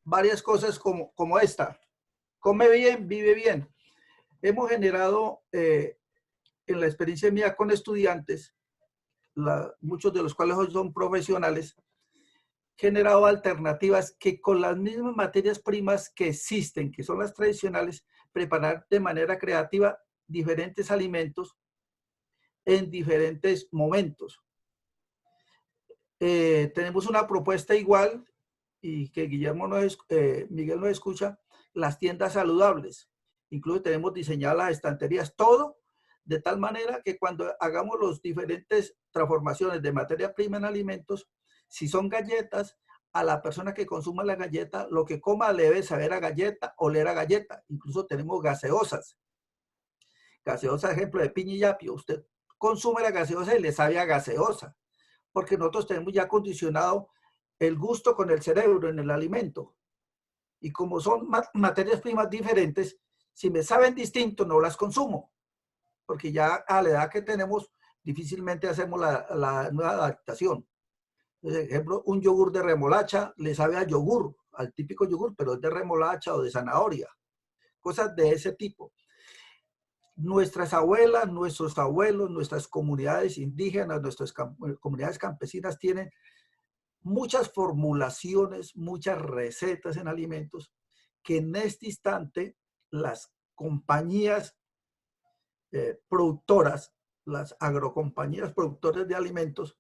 varias cosas como esta. Come bien, vive bien. Hemos generado en la experiencia mía con estudiantes, muchos de los cuales hoy son profesionales, generado alternativas que con las mismas materias primas que existen, que son las tradicionales, preparar de manera creativa diferentes alimentos en diferentes momentos. Tenemos una propuesta igual, y que Miguel nos escucha, las tiendas saludables. Incluso tenemos diseñadas las estanterías, todo de tal manera que cuando hagamos las diferentes transformaciones de materia prima en alimentos, si son galletas, a la persona que consuma la galleta, lo que coma le debe saber a galleta, oler a galleta. Incluso tenemos gaseosas. Gaseosa, ejemplo de piña y apio. Usted consume la gaseosa y le sabe a gaseosa, porque nosotros tenemos ya condicionado el gusto con el cerebro en el alimento. Y como son materias primas diferentes, si me saben distinto, no las consumo, porque ya a la edad que tenemos, difícilmente hacemos la nueva adaptación. Por ejemplo, un yogur de remolacha le sabe a yogur, al típico yogur, pero es de remolacha o de zanahoria. Cosas de ese tipo. Nuestras abuelas, nuestros abuelos, nuestras comunidades indígenas, nuestras comunidades campesinas tienen muchas formulaciones, muchas recetas en alimentos que en este instante las compañías productoras, las agrocompañías productoras de alimentos,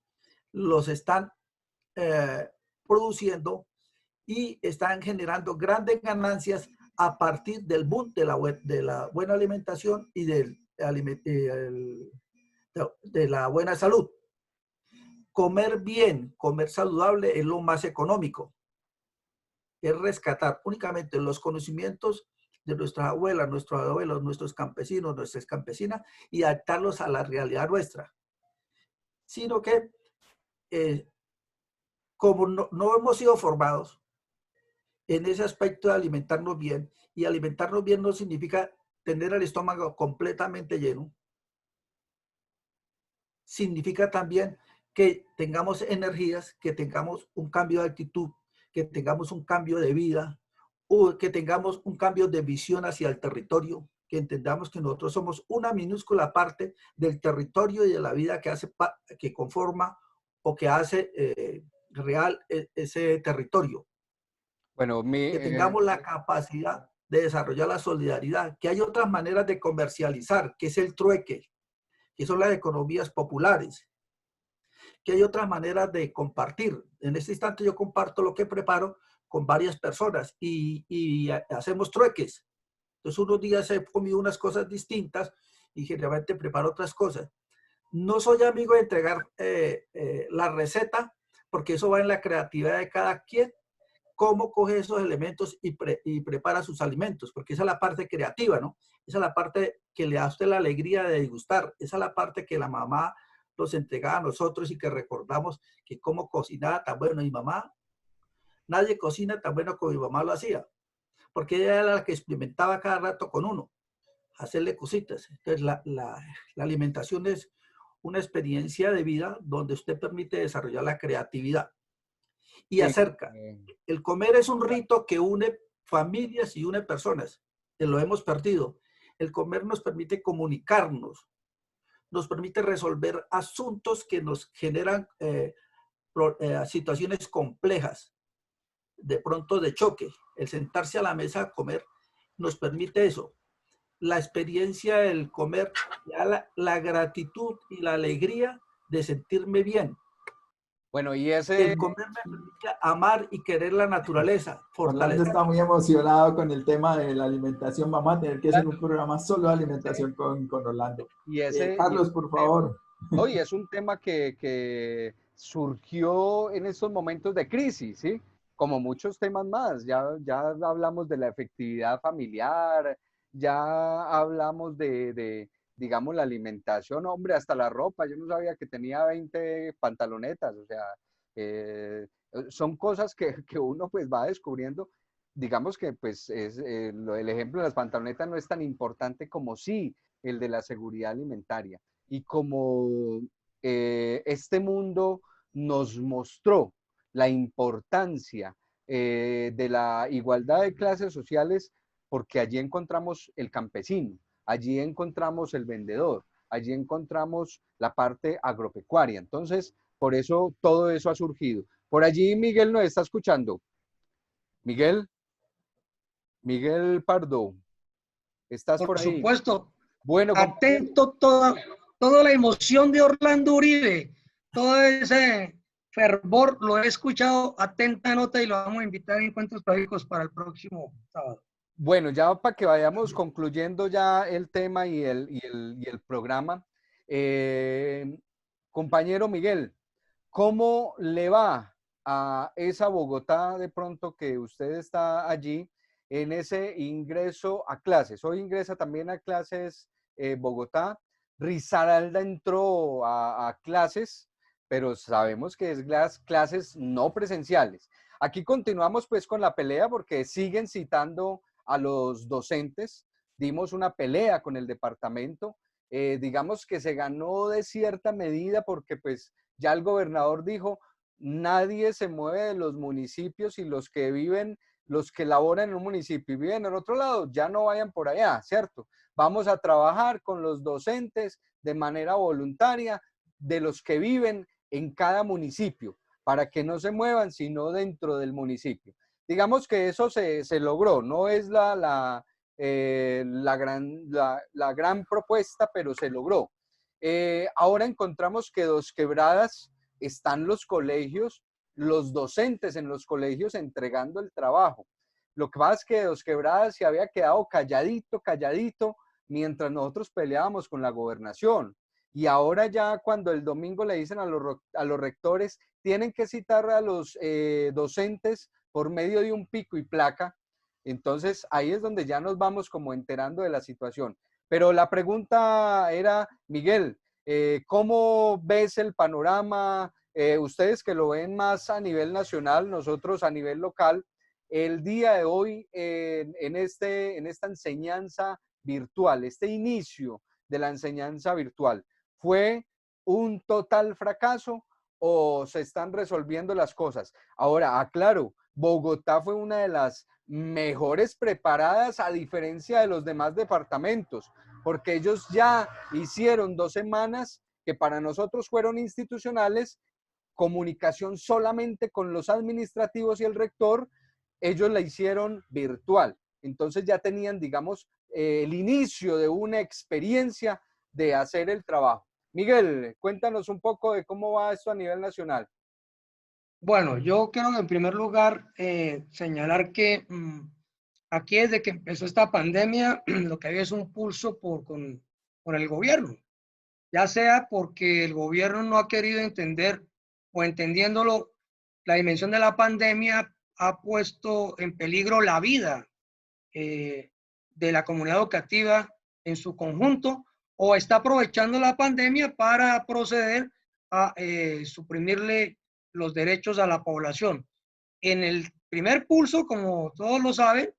los están produciendo y están generando grandes ganancias a partir del boom de la buena alimentación y de la buena salud. Comer bien, comer saludable es lo más económico. Es rescatar únicamente los conocimientos de nuestras abuelas, nuestros abuelos, nuestros campesinos, nuestras campesinas, y adaptarlos a la realidad nuestra. Sino que como no hemos sido formados en ese aspecto de alimentarnos bien, y alimentarnos bien no significa tener el estómago completamente lleno, significa también que tengamos energías, que tengamos un cambio de actitud, que tengamos un cambio de vida, o que tengamos un cambio de visión hacia el territorio, que entendamos que nosotros somos una minúscula parte del territorio y de la vida que conforma o que hace real ese territorio. Bueno, que tengamos la capacidad de desarrollar la solidaridad, que hay otras maneras de comercializar, que es el trueque, que son las economías populares, que hay otras maneras de compartir. En este instante yo comparto lo que preparo con varias personas y hacemos trueques. Entonces unos días he comido unas cosas distintas y generalmente preparo otras cosas. No soy amigo de entregar la receta porque eso va en la creatividad de cada quien, cómo coge esos elementos y prepara sus alimentos, porque esa es la parte creativa, ¿no? Esa es la parte que le da a usted la alegría de degustar, esa es la parte que la mamá nos entregaba a nosotros y que recordamos que cómo cocinaba tan bueno. Mi mamá, nadie cocina tan bueno como mi mamá lo hacía, porque ella era la que experimentaba cada rato con uno, hacerle cositas. Entonces, la alimentación es una experiencia de vida donde usted permite desarrollar la creatividad y Sí, acerca. El comer es un rito que une familias y une personas, que lo hemos perdido. El comer nos permite comunicarnos, nos permite resolver asuntos que nos generan situaciones complejas, de pronto de choque. El sentarse a la mesa a comer nos permite eso. La experiencia del comer, la gratitud y la alegría de sentirme bien. bueno, y ese, El comer me permite amar y querer la naturaleza, Orlando fortalecer. está muy emocionado con el tema de la alimentación. Vamos a tener que hacer un programa solo de alimentación con Orlando. y ese, y Carlos, ese por tema, favor. ¿no? Y es un tema que surgió en estos momentos de crisis, ¿sí? Como muchos temas más. Ya hablamos de la efectividad familiar, ya hablamos digamos, la alimentación. Hombre, hasta la ropa. Yo no sabía que tenía 20 pantalonetas. O sea, son cosas que uno pues va descubriendo. Digamos que pues el ejemplo de las pantalonetas no es tan importante como sí el de la seguridad alimentaria. Y como este mundo nos mostró la importancia de la igualdad de clases sociales, porque allí encontramos el campesino, allí encontramos el vendedor, allí encontramos la parte agropecuaria. Entonces, por eso todo eso ha surgido. Por allí Miguel nos está escuchando. Miguel, Miguel Pardo, ¿estás por Por ahí? supuesto, Bueno, compañero. atento toda la emoción de Orlando Uribe, todo ese fervor, lo he escuchado, atenta nota y lo vamos a invitar a encuentros trágicos para el próximo sábado. Bueno, ya para que vayamos concluyendo ya el tema y el programa, eh, compañero Miguel, ¿cómo le va a esa Bogotá de pronto que usted está allí en ese ingreso a clases? Hoy ingresa también a clases Bogotá. Risaralda entró a clases, pero sabemos que es clases no presenciales. Aquí continuamos pues con la pelea porque siguen citando a los docentes, dimos una pelea con el departamento, digamos que se ganó de cierta medida porque pues ya el gobernador dijo, nadie se mueve de los municipios y los que viven, los que laboran en un municipio y viven en otro lado, ya no vayan por allá, ¿cierto? Vamos a trabajar con los docentes de manera voluntaria de los que viven en cada municipio, para que no se muevan, sino dentro del municipio. Digamos que eso se logró, no es la gran propuesta, pero se logró. Ahora encontramos que Dos Quebradas están los colegios, los docentes en los colegios entregando el trabajo. Lo que pasa es que Dos Quebradas se había quedado calladito, mientras nosotros peleábamos con la gobernación. Y ahora ya cuando el domingo le dicen a los rectores, tienen que citar a los docentes por medio de un pico y placa, entonces ahí es donde ya nos vamos como enterando de la situación. Pero la pregunta era, Miguel, ¿cómo ves el panorama? Ustedes que lo ven más a nivel nacional, nosotros a nivel local, el día de hoy en esta enseñanza virtual, este inicio de la enseñanza virtual, ¿fue un total fracaso o se están resolviendo las cosas? Ahora, aclaro, Bogotá fue una de las mejores preparadas a diferencia de los demás departamentos, porque ellos ya hicieron 2 semanas que para nosotros fueron institucionales, comunicación solamente con los administrativos y el rector, ellos la hicieron virtual. Entonces ya tenían, digamos, el inicio de una experiencia de hacer el trabajo. Miguel, cuéntanos un poco de cómo va esto a nivel nacional. Bueno, yo quiero en primer lugar señalar que aquí desde que empezó esta pandemia lo que había es un pulso con el gobierno, ya sea porque el gobierno no ha querido entender o entendiéndolo la dimensión de la pandemia ha puesto en peligro la vida de la comunidad educativa en su conjunto, o está aprovechando la pandemia para proceder a suprimirle los derechos a la población. En el primer pulso, como todos lo saben,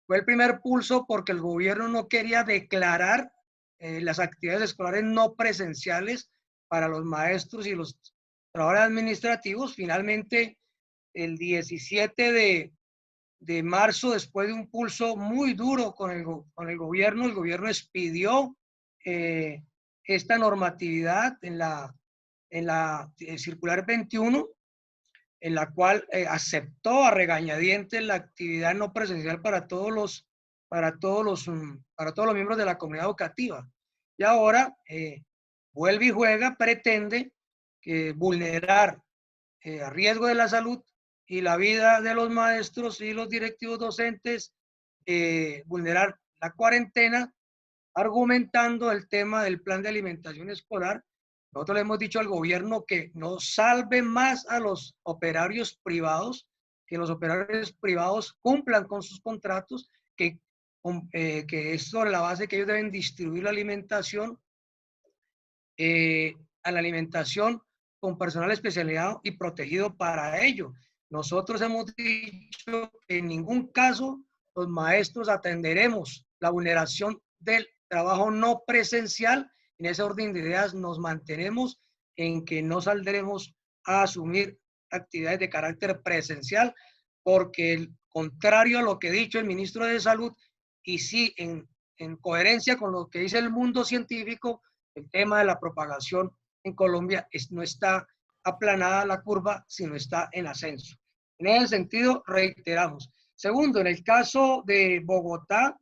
fue el primer pulso porque el gobierno no quería declarar las actividades escolares no presenciales para los maestros y los trabajadores administrativos. Finalmente, el 17 de marzo, después de un pulso muy duro con el gobierno expidió esta normatividad en la circular 21, en la cual aceptó a regañadientes la actividad no presencial para todos los miembros de la comunidad educativa. Y ahora vuelve y juega, pretende vulnerar a riesgo de la salud y la vida de los maestros y los directivos docentes, vulnerar la cuarentena, argumentando el tema del plan de alimentación escolar. Nosotros le hemos dicho al gobierno que no salve más a los operarios privados, que los operarios privados cumplan con sus contratos, que es sobre la base que ellos deben distribuir la alimentación, a la alimentación con personal especializado y protegido para ello. Nosotros hemos dicho que en ningún caso los maestros atenderemos la vulneración del trabajo no presencial. En ese orden de ideas nos mantenemos en que no saldremos a asumir actividades de carácter presencial, porque contrario a lo que ha dicho el ministro de Salud, y sí en coherencia con lo que dice el mundo científico, el tema de la propagación en Colombia no está aplanada la curva, sino está en ascenso. En ese sentido, reiteramos. Segundo, en el caso de Bogotá,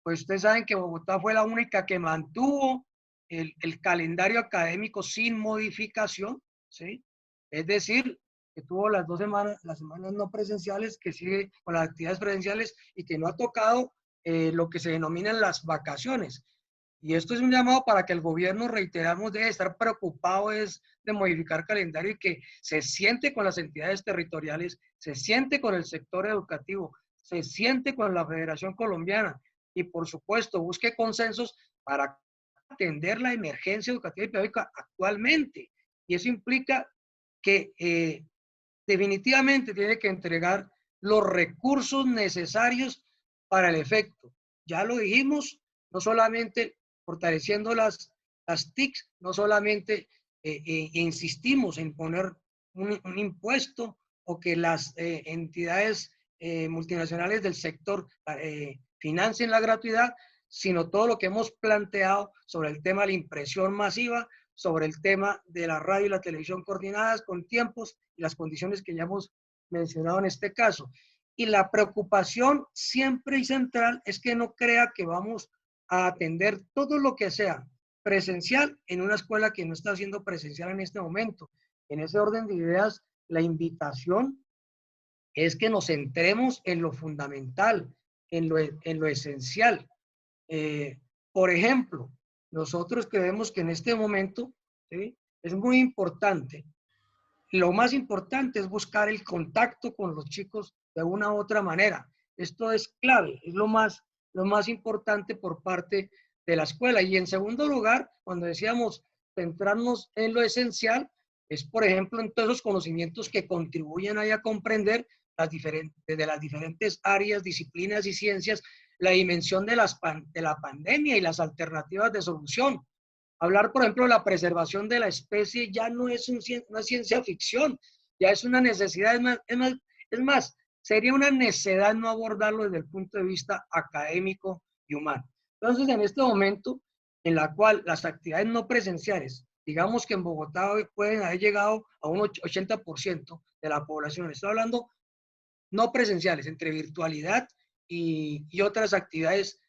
pues ustedes saben que Bogotá fue la única que mantuvo el calendario académico sin modificación, ¿sí? Es decir, que tuvo las semanas no presenciales, que sigue con las actividades presenciales y que no ha tocado lo que se denominan las vacaciones. Y esto es un llamado para que el gobierno, reiteramos, debe estar preocupado de modificar calendario y que se siente con las entidades territoriales, se siente con el sector educativo, se siente con la Federación Colombiana y, por supuesto, busque consensos para atender la emergencia educativa y pedagógica actualmente. Y eso implica que definitivamente tiene que entregar los recursos necesarios para el efecto. Ya lo dijimos, no solamente fortaleciendo las TICs, no solamente insistimos en poner un impuesto o que las entidades multinacionales del sector financien la gratuidad, sino todo lo que hemos planteado sobre el tema de la impresión masiva, sobre el tema de la radio y la televisión coordinadas con tiempos y las condiciones que ya hemos mencionado en este caso. Y la preocupación siempre y central es que no crea que vamos a atender todo lo que sea presencial en una escuela que no está siendo presencial en este momento. En ese orden de ideas, la invitación es que nos centremos en lo fundamental, en lo esencial. Por ejemplo, nosotros creemos que en este momento, ¿sí?, es muy importante. Lo más importante es buscar el contacto con los chicos de una u otra manera. Esto es clave, es lo más importante por parte de la escuela. Y en segundo lugar, cuando decíamos centrarnos en lo esencial, es por ejemplo en todos los conocimientos que contribuyen a comprender de las diferentes áreas, disciplinas y ciencias, la dimensión de la pandemia y las alternativas de solución. Hablar, por ejemplo, de la preservación de la especie ya no es una ciencia ficción, ya es una necesidad. Es más, sería una necedad no abordarlo desde el punto de vista académico y humano. Entonces, en este momento, en la cual las actividades no presenciales, digamos que en Bogotá hoy pueden haber llegado a un 80% de la población, estoy hablando no presenciales, entre virtualidad y otras actividades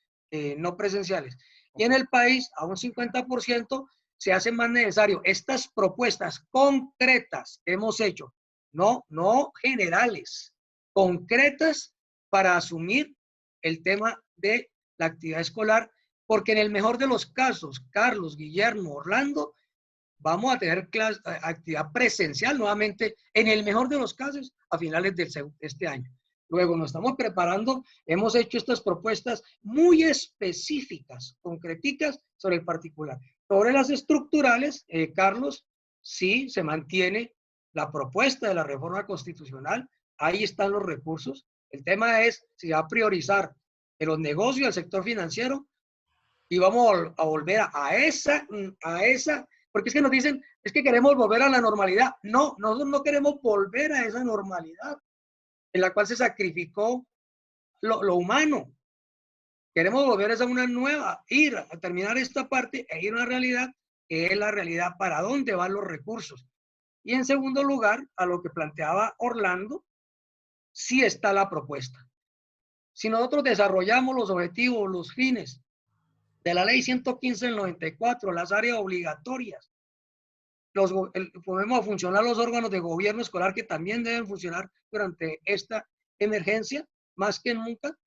no presenciales. Y en el país, a un 50%, se hace más necesario estas propuestas concretas que hemos hecho, no generales, concretas para asumir el tema de la actividad escolar, porque en el mejor de los casos, Carlos, Guillermo, Orlando, vamos a tener actividad presencial nuevamente, en el mejor de los casos, a finales de este año. Luego nos estamos preparando, hemos hecho estas propuestas muy específicas, concreticas sobre el particular. Sobre las estructurales, Carlos, sí se mantiene la propuesta de la reforma constitucional, ahí están los recursos. El tema es si va a priorizar en los negocios, el sector financiero, y vamos a volver a esa, porque es que nos dicen, es que queremos volver a la normalidad. No, nosotros no queremos volver a esa normalidad en la cual se sacrificó lo humano. Queremos volver a una nueva, ir a terminar esta parte e ir a una realidad que es la realidad para dónde van los recursos. Y en segundo lugar, a lo que planteaba Orlando, sí está la propuesta. Si nosotros desarrollamos los objetivos, los fines de la ley 115 del 94, las áreas obligatorias, podemos funcionar los órganos de gobierno escolar que también deben funcionar durante esta emergencia, más que nunca,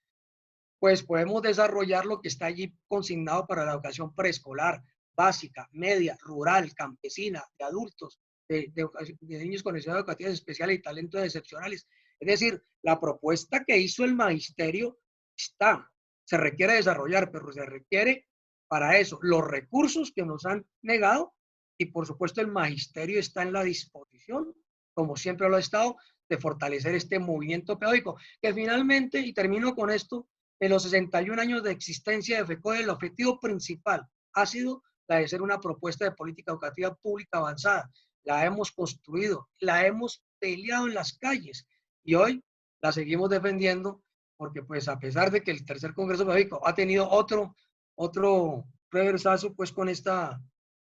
pues podemos desarrollar lo que está allí consignado para la educación preescolar, básica, media, rural, campesina, de adultos, de niños con necesidades educativas especiales y talentos excepcionales. Es decir, la propuesta que hizo el magisterio está, se requiere desarrollar, pero se requiere para eso los recursos que nos han negado y por supuesto el magisterio está en la disposición, como siempre lo ha estado, de fortalecer este movimiento pedagógico, que finalmente, y termino con esto, en los 61 años de existencia de FECODE, el objetivo principal ha sido la de ser una propuesta de política educativa pública avanzada. La hemos construido, la hemos peleado en las calles y hoy la seguimos defendiendo porque pues a pesar de que el tercer Congreso Pedagógico ha tenido otro reversazo pues con esta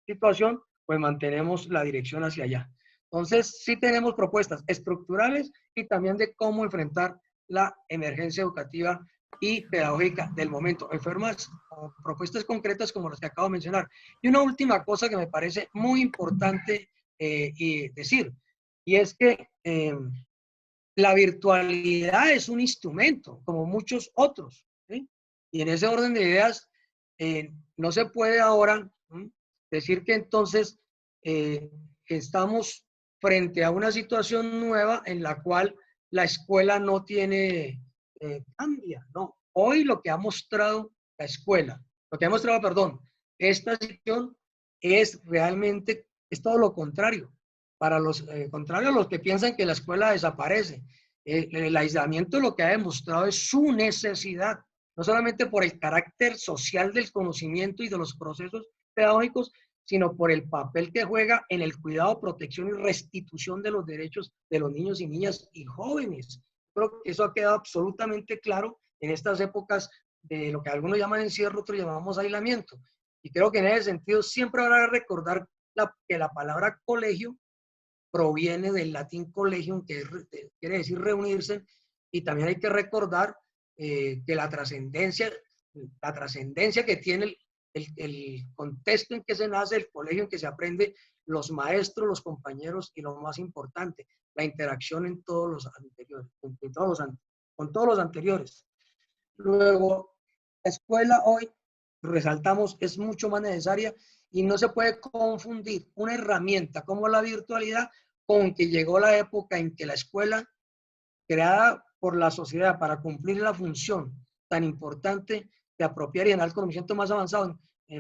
situación, pues mantenemos la dirección hacia allá. Entonces sí tenemos propuestas estructurales y también de cómo enfrentar la emergencia educativa y pedagógica del momento, enfermas o propuestas concretas como las que acabo de mencionar. Y una última cosa que me parece muy importante y decir, y es que la virtualidad es un instrumento, como muchos otros, ¿sí? Y en ese orden de ideas, no se puede ahora decir que entonces estamos frente a una situación nueva en la cual la escuela no tiene cambia, ¿no? Hoy lo que ha mostrado la escuela, lo que ha mostrado, perdón, esta situación es realmente, es todo lo contrario. Para los contrarios, los que piensan que la escuela desaparece, el aislamiento lo que ha demostrado es su necesidad, no solamente por el carácter social del conocimiento y de los procesos pedagógicos, sino por el papel que juega en el cuidado, protección y restitución de los derechos de los niños y niñas y jóvenes. Creo que eso ha quedado absolutamente claro en estas épocas de lo que algunos llaman encierro, otros llamamos aislamiento. Y creo que en ese sentido siempre habrá que recordar que la palabra colegio proviene del latín collegium, que quiere decir reunirse, y también hay que recordar que la trascendencia que tiene el contexto en que se nace, el colegio en que se aprende, los maestros, los compañeros y lo más importante, la interacción en todos los anteriores, con todos los anteriores. Luego, la escuela hoy, resaltamos, es mucho más necesaria y no se puede confundir una herramienta como la virtualidad con que llegó la época en que la escuela, creada por la sociedad para cumplir la función tan importante de apropiar y ganar el conocimiento más avanzado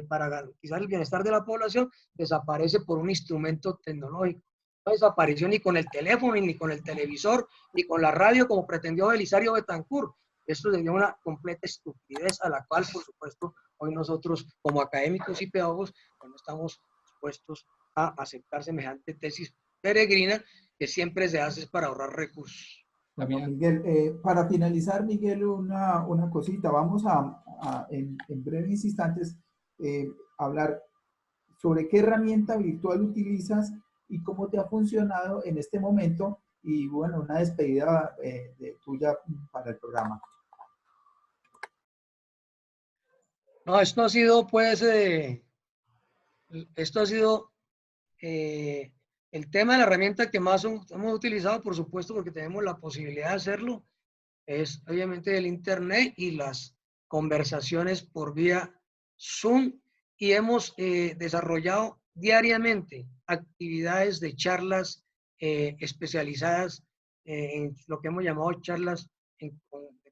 para garantizar el bienestar de la población, desaparece por un instrumento tecnológico. No desapareció ni con el teléfono, ni con el televisor, ni con la radio, como pretendió Belisario Betancourt. Esto sería una completa estupidez a la cual, por supuesto, hoy nosotros, como académicos y pedagogos, no estamos dispuestos a aceptar semejante tesis peregrina que siempre se hace para ahorrar recursos. Bueno, Miguel, para finalizar, Miguel, una cosita. Vamos en breves instantes hablar sobre qué herramienta virtual utilizas y cómo te ha funcionado en este momento. Y bueno, una despedida tuya para el programa. No, esto ha sido, pues, el tema de la herramienta que más hemos utilizado, por supuesto, porque tenemos la posibilidad de hacerlo, es obviamente el Internet y las conversaciones por vía Zoom y hemos desarrollado diariamente actividades de charlas especializadas en lo que hemos llamado charlas de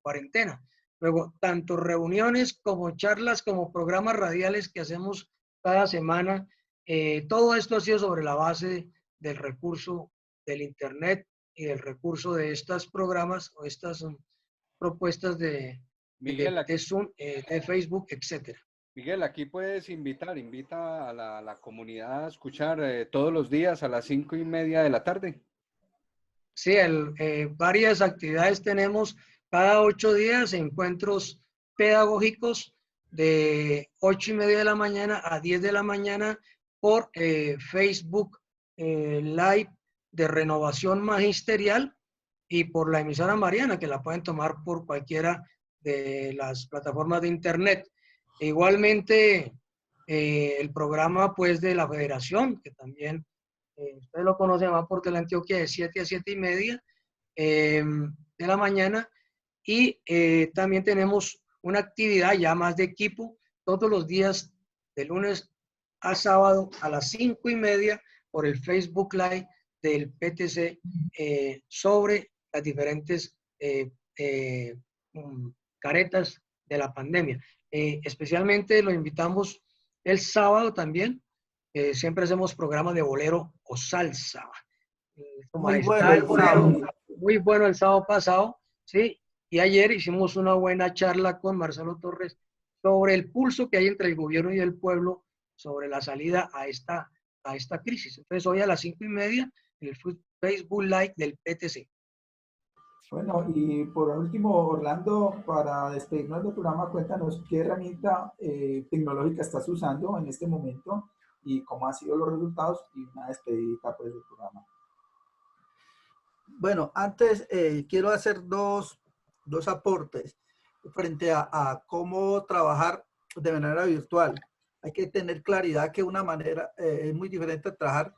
cuarentena. Luego, tanto reuniones como charlas, como programas radiales que hacemos cada semana. Todo esto ha sido sobre la base del recurso del Internet y del recurso de estos programas o estas propuestas Miguel, de Zoom, de Facebook, etcétera. Miguel, aquí puedes invita a la comunidad a escuchar todos los días a las 5:30 de la tarde. Sí, varias actividades tenemos cada 8 días, encuentros pedagógicos de 8:30 de la mañana a 10 de la mañana por Facebook Live de Renovación Magisterial y por la emisora Mariana, que la pueden tomar por cualquiera de las plataformas de Internet. E igualmente, el programa pues de la Federación, que también ustedes lo conocen, va por Teleantioquia de 7 a 7:30 de la mañana. Y también tenemos una actividad ya más de equipo todos los días, de lunes a sábado a las 5:30 por el Facebook Live del PTC sobre las diferentes caretas de la pandemia. Especialmente lo invitamos el sábado también. Siempre hacemos programas de bolero o salsa. Muy bueno el sábado. Muy bueno el sábado pasado, ¿sí? Y ayer hicimos una buena charla con Marcelo Torres sobre el pulso que hay entre el gobierno y el pueblo sobre la salida a esta crisis. Entonces, hoy a las 5:30, en el Facebook Live del PTC. Bueno, y por último, Orlando, para despedirnos del programa, cuéntanos qué herramienta tecnológica estás usando en este momento y cómo han sido los resultados y una despedida pues, del programa. Bueno, antes quiero hacer dos aportes frente a cómo trabajar de manera virtual. Hay que tener claridad que una manera es muy diferente a trabajar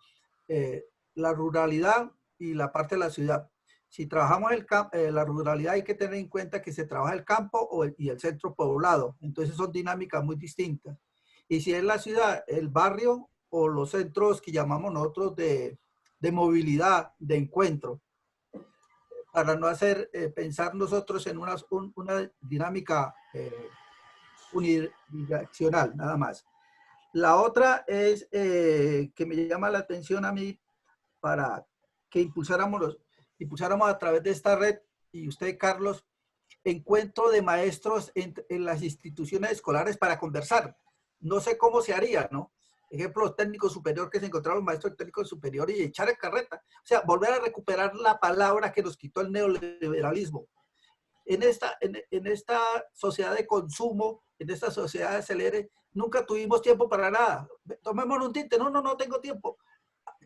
la ruralidad y la parte de la ciudad. Si trabajamos la ruralidad, hay que tener en cuenta que se trabaja el campo y el centro poblado. Entonces son dinámicas muy distintas. Y si es la ciudad, el barrio o los centros que llamamos nosotros de movilidad, de encuentro, para no hacer pensar nosotros en una dinámica unidireccional, nada más. La otra es que me llama la atención a mí para que impulsáramos a través de esta red, y usted, Carlos, encuentro de maestros en las instituciones escolares para conversar. No sé cómo se haría, ¿no? Ejemplo, técnico superior, que se encontraron los maestros técnicos superior y echar en carreta. O sea, volver a recuperar la palabra que nos quitó el neoliberalismo. En esta sociedad de consumo, en esta sociedad de acelere, nunca tuvimos tiempo para nada. Tomémonos un tinte. No tengo tiempo.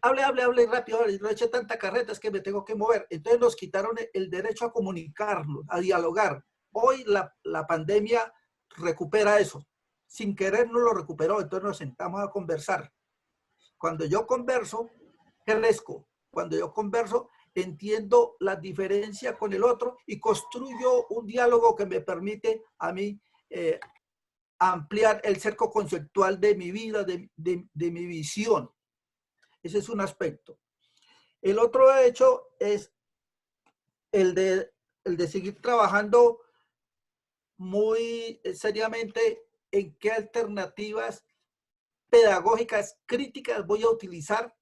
Hable rápido, no eche tanta carreta, es que me tengo que mover. Entonces nos quitaron el derecho a comunicarnos, a dialogar. Hoy la pandemia recupera eso. Sin querer no lo recuperó, entonces nos sentamos a conversar. Cuando yo converso, crezco. Cuando yo converso, entiendo la diferencia con el otro y construyo un diálogo que me permite a mí ampliar el cerco conceptual de mi vida, de mi visión. Ese es un aspecto. El otro hecho es el de seguir trabajando muy seriamente en qué alternativas pedagógicas críticas voy a utilizar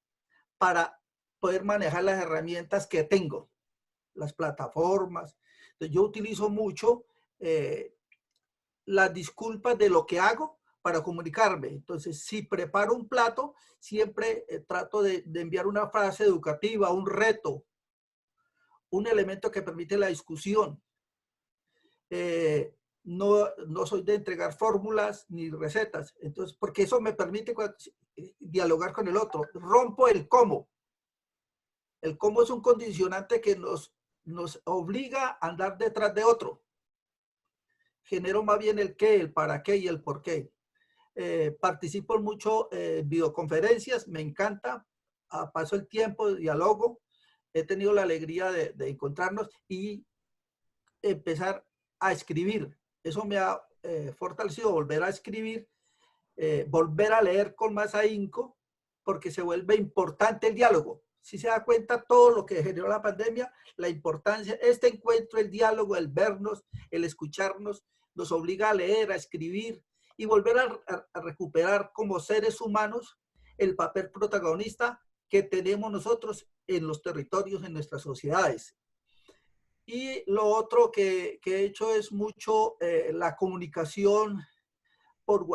para poder manejar las herramientas que tengo, las plataformas. Entonces, yo utilizo mucho las disculpas de lo que hago para comunicarme. Entonces, si preparo un plato, siempre trato de enviar una frase educativa, un reto, un elemento que permite la discusión. No soy de entregar fórmulas ni recetas, entonces, porque eso me permite dialogar con el otro. Rompo el cómo. El cómo es un condicionante que nos obliga a andar detrás de otro. Genero más bien el qué, el para qué y el por qué. Participo mucho en videoconferencias, me encanta. Paso el tiempo, dialogo. He tenido la alegría de encontrarnos y empezar a escribir. Eso me ha fortalecido, volver a escribir volver a leer con más ahínco, porque se vuelve importante el diálogo. Si se da cuenta todo lo que generó la pandemia, la importancia, este encuentro, el diálogo, el vernos, el escucharnos, nos obliga a leer, a escribir y volver a recuperar como seres humanos el papel protagonista que tenemos nosotros en los territorios, en nuestras sociedades. Y lo otro que he hecho es mucho la comunicación por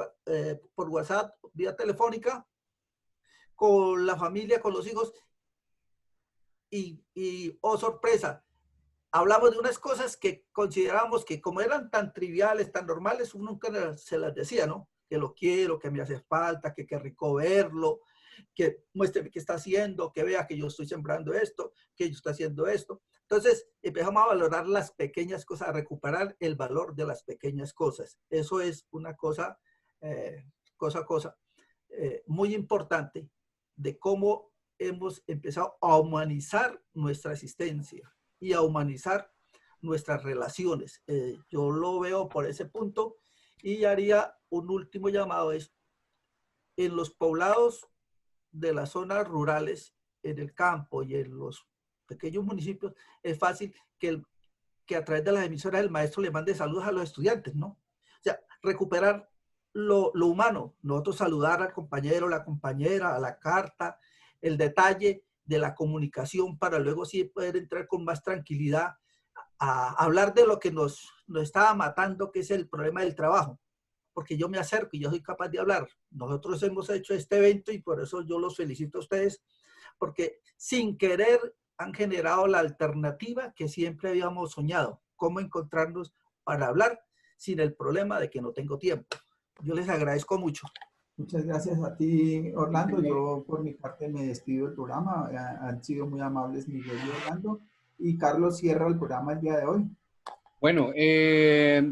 WhatsApp, vía telefónica, con la familia, con los hijos. Y oh sorpresa, hablamos de unas cosas que consideramos que como eran tan triviales, tan normales, uno nunca se las decía, ¿no? Que lo quiero, que me hace falta, que qué rico verlo, que muestre qué está haciendo, que vea que yo estoy sembrando esto, que yo estoy haciendo esto. Entonces empezamos a valorar las pequeñas cosas, a recuperar el valor de las pequeñas cosas. Eso es una cosa, muy importante de cómo hemos empezado a humanizar nuestra existencia y a humanizar nuestras relaciones. Yo lo veo por ese punto y haría un último llamado. Es en los poblados de las zonas rurales, en el campo y en los pequeños municipios, es fácil que a través de las emisoras el maestro le mande saludos a los estudiantes, ¿no? O sea, recuperar lo humano, nosotros saludar al compañero, la compañera, a la carta, el detalle de la comunicación para luego sí poder entrar con más tranquilidad a hablar de lo que nos estaba matando, que es el problema del trabajo. Porque yo me acerco y yo soy capaz de hablar. Nosotros hemos hecho este evento y por eso yo los felicito a ustedes, porque sin querer han generado la alternativa que siempre habíamos soñado, cómo encontrarnos para hablar sin el problema de que no tengo tiempo. Yo les agradezco mucho. Muchas gracias a ti, Orlando. Yo por mi parte me despido del programa. Han sido muy amables Miguel y Orlando. Y Carlos cierra el programa el día de hoy. Bueno,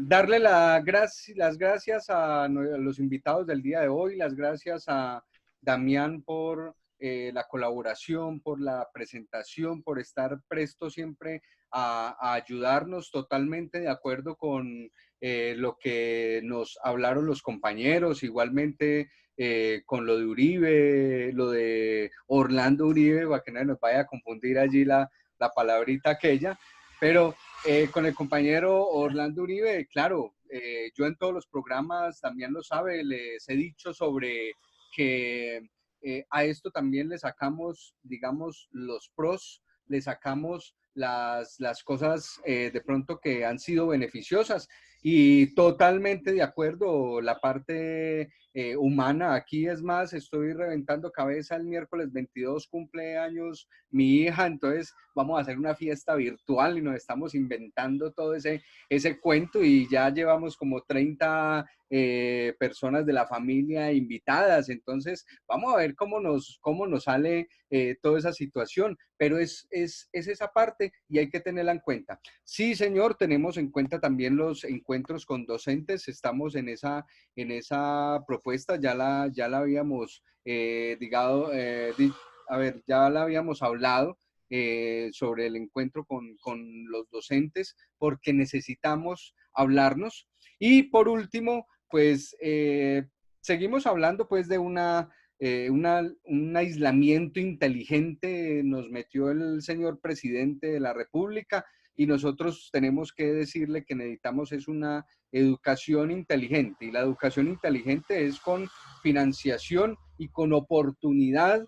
darle las gracias a los invitados del día de hoy, las gracias a Damián por la colaboración, por la presentación, por estar presto siempre a ayudarnos, totalmente de acuerdo con lo que nos hablaron los compañeros, igualmente con lo de Uribe, lo de Orlando Uribe, para que nadie nos vaya a confundir allí la palabrita aquella, pero con el compañero Orlando Uribe, claro, yo en todos los programas, también lo sabe, les he dicho sobre que a esto también le sacamos, digamos, los pros, le sacamos las cosas de pronto que han sido beneficiosas y totalmente de acuerdo, la parte humana, aquí es más, estoy reventando cabeza el miércoles 22, cumpleaños mi hija, entonces vamos a hacer una fiesta virtual y nos estamos inventando todo ese cuento y ya llevamos como 30 personas de la familia invitadas, entonces vamos a ver cómo nos sale toda esa situación, pero es esa parte y hay que tenerla en cuenta. Sí, señor, tenemos en cuenta también los encuentros con docentes, estamos en esa propuesta, ya la habíamos ya la habíamos hablado sobre el encuentro con los docentes, porque necesitamos hablarnos. Y por último, pues seguimos hablando pues de un aislamiento inteligente, nos metió el señor presidente de la República y nosotros tenemos que decirle que necesitamos es una educación inteligente y la educación inteligente es con financiación y con oportunidad,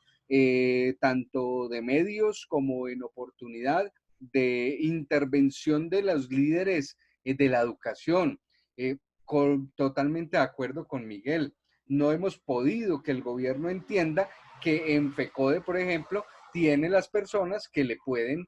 tanto de medios como en oportunidad de intervención de los líderes de la educación. Totalmente de acuerdo con Miguel. No hemos podido que el gobierno entienda que en FECODE, por ejemplo, tiene las personas que le pueden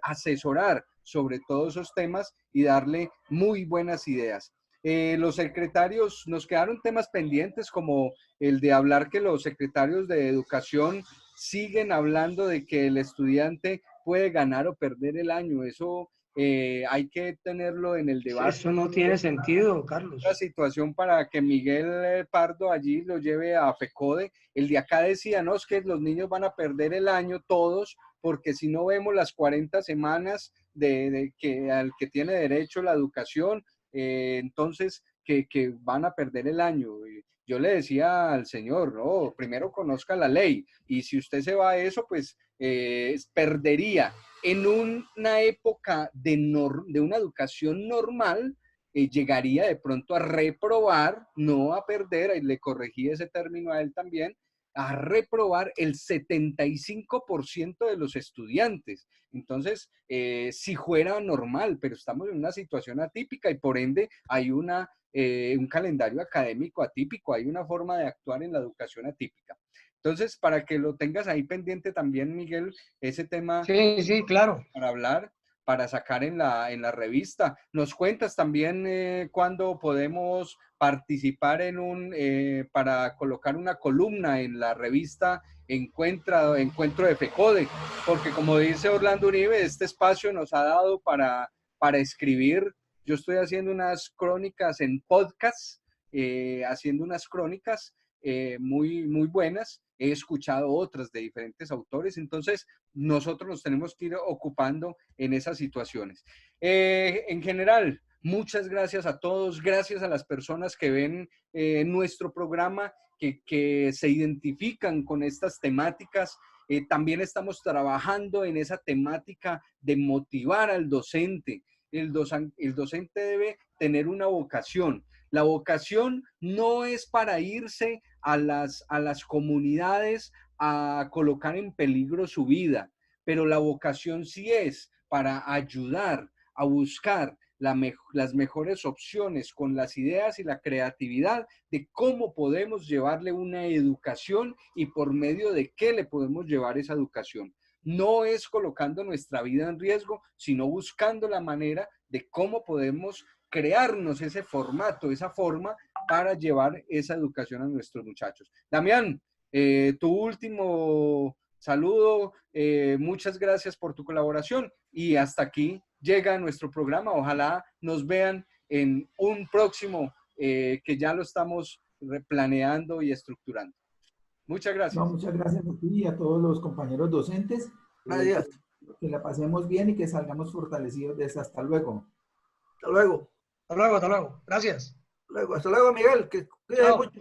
asesorar sobre todos esos temas y darle muy buenas ideas. Los secretarios, nos quedaron temas pendientes como el de hablar que los secretarios de educación siguen hablando de que el estudiante puede ganar o perder el año. Eso hay que tenerlo en el debate. Eso no tiene sentido, Carlos. La situación para que Miguel Pardo allí lo lleve a FECODE. El de acá decía, no, es que los niños van a perder el año todos, porque si no vemos las 40 semanas al que tiene derecho la educación, entonces que van a perder el año. Yo le decía al señor, no, primero conozca la ley, y si usted se va a eso, pues perdería en una época de una educación normal, llegaría de pronto a reprobar, no a perder, y le corregí ese término a él también, a reprobar el 75% de los estudiantes. Entonces, si fuera normal, pero estamos en una situación atípica y por ende hay un calendario académico atípico, hay una forma de actuar en la educación atípica. Entonces, para que lo tengas ahí pendiente también, Miguel, ese tema Sí, sí, claro. para hablar, para sacar en la revista. ¿Nos cuentas también cuándo podemos participar para colocar una columna en la revista Encuentro de FECODE? Porque como dice Orlando Uribe, este espacio nos ha dado para escribir. Yo estoy haciendo unas crónicas en podcast, haciendo unas crónicas muy, muy buenas. He escuchado otras de diferentes autores, entonces nosotros nos tenemos que ir ocupando en esas situaciones. En general, muchas gracias a todos, gracias a las personas que ven nuestro programa, que se identifican con estas temáticas. También estamos trabajando en esa temática de motivar al docente. El docente debe tener una vocación. La vocación no es para irse a las comunidades a colocar en peligro su vida, pero la vocación sí es para ayudar a buscar las mejores opciones con las ideas y la creatividad de cómo podemos llevarle una educación y por medio de qué le podemos llevar esa educación. No es colocando nuestra vida en riesgo, sino buscando la manera de cómo podemos crearnos ese formato, esa forma para llevar esa educación a nuestros muchachos. Damián, tu último saludo, muchas gracias por tu colaboración y hasta aquí llega nuestro programa. Ojalá nos vean en un próximo que ya lo estamos planeando y estructurando. Muchas gracias. No, muchas gracias a ti y a todos los compañeros docentes. Gracias. Que la pasemos bien y que salgamos fortalecidos de esta. Hasta luego. Hasta luego. Hasta luego, hasta luego. Gracias. Hasta luego, Miguel. Que cuide mucho.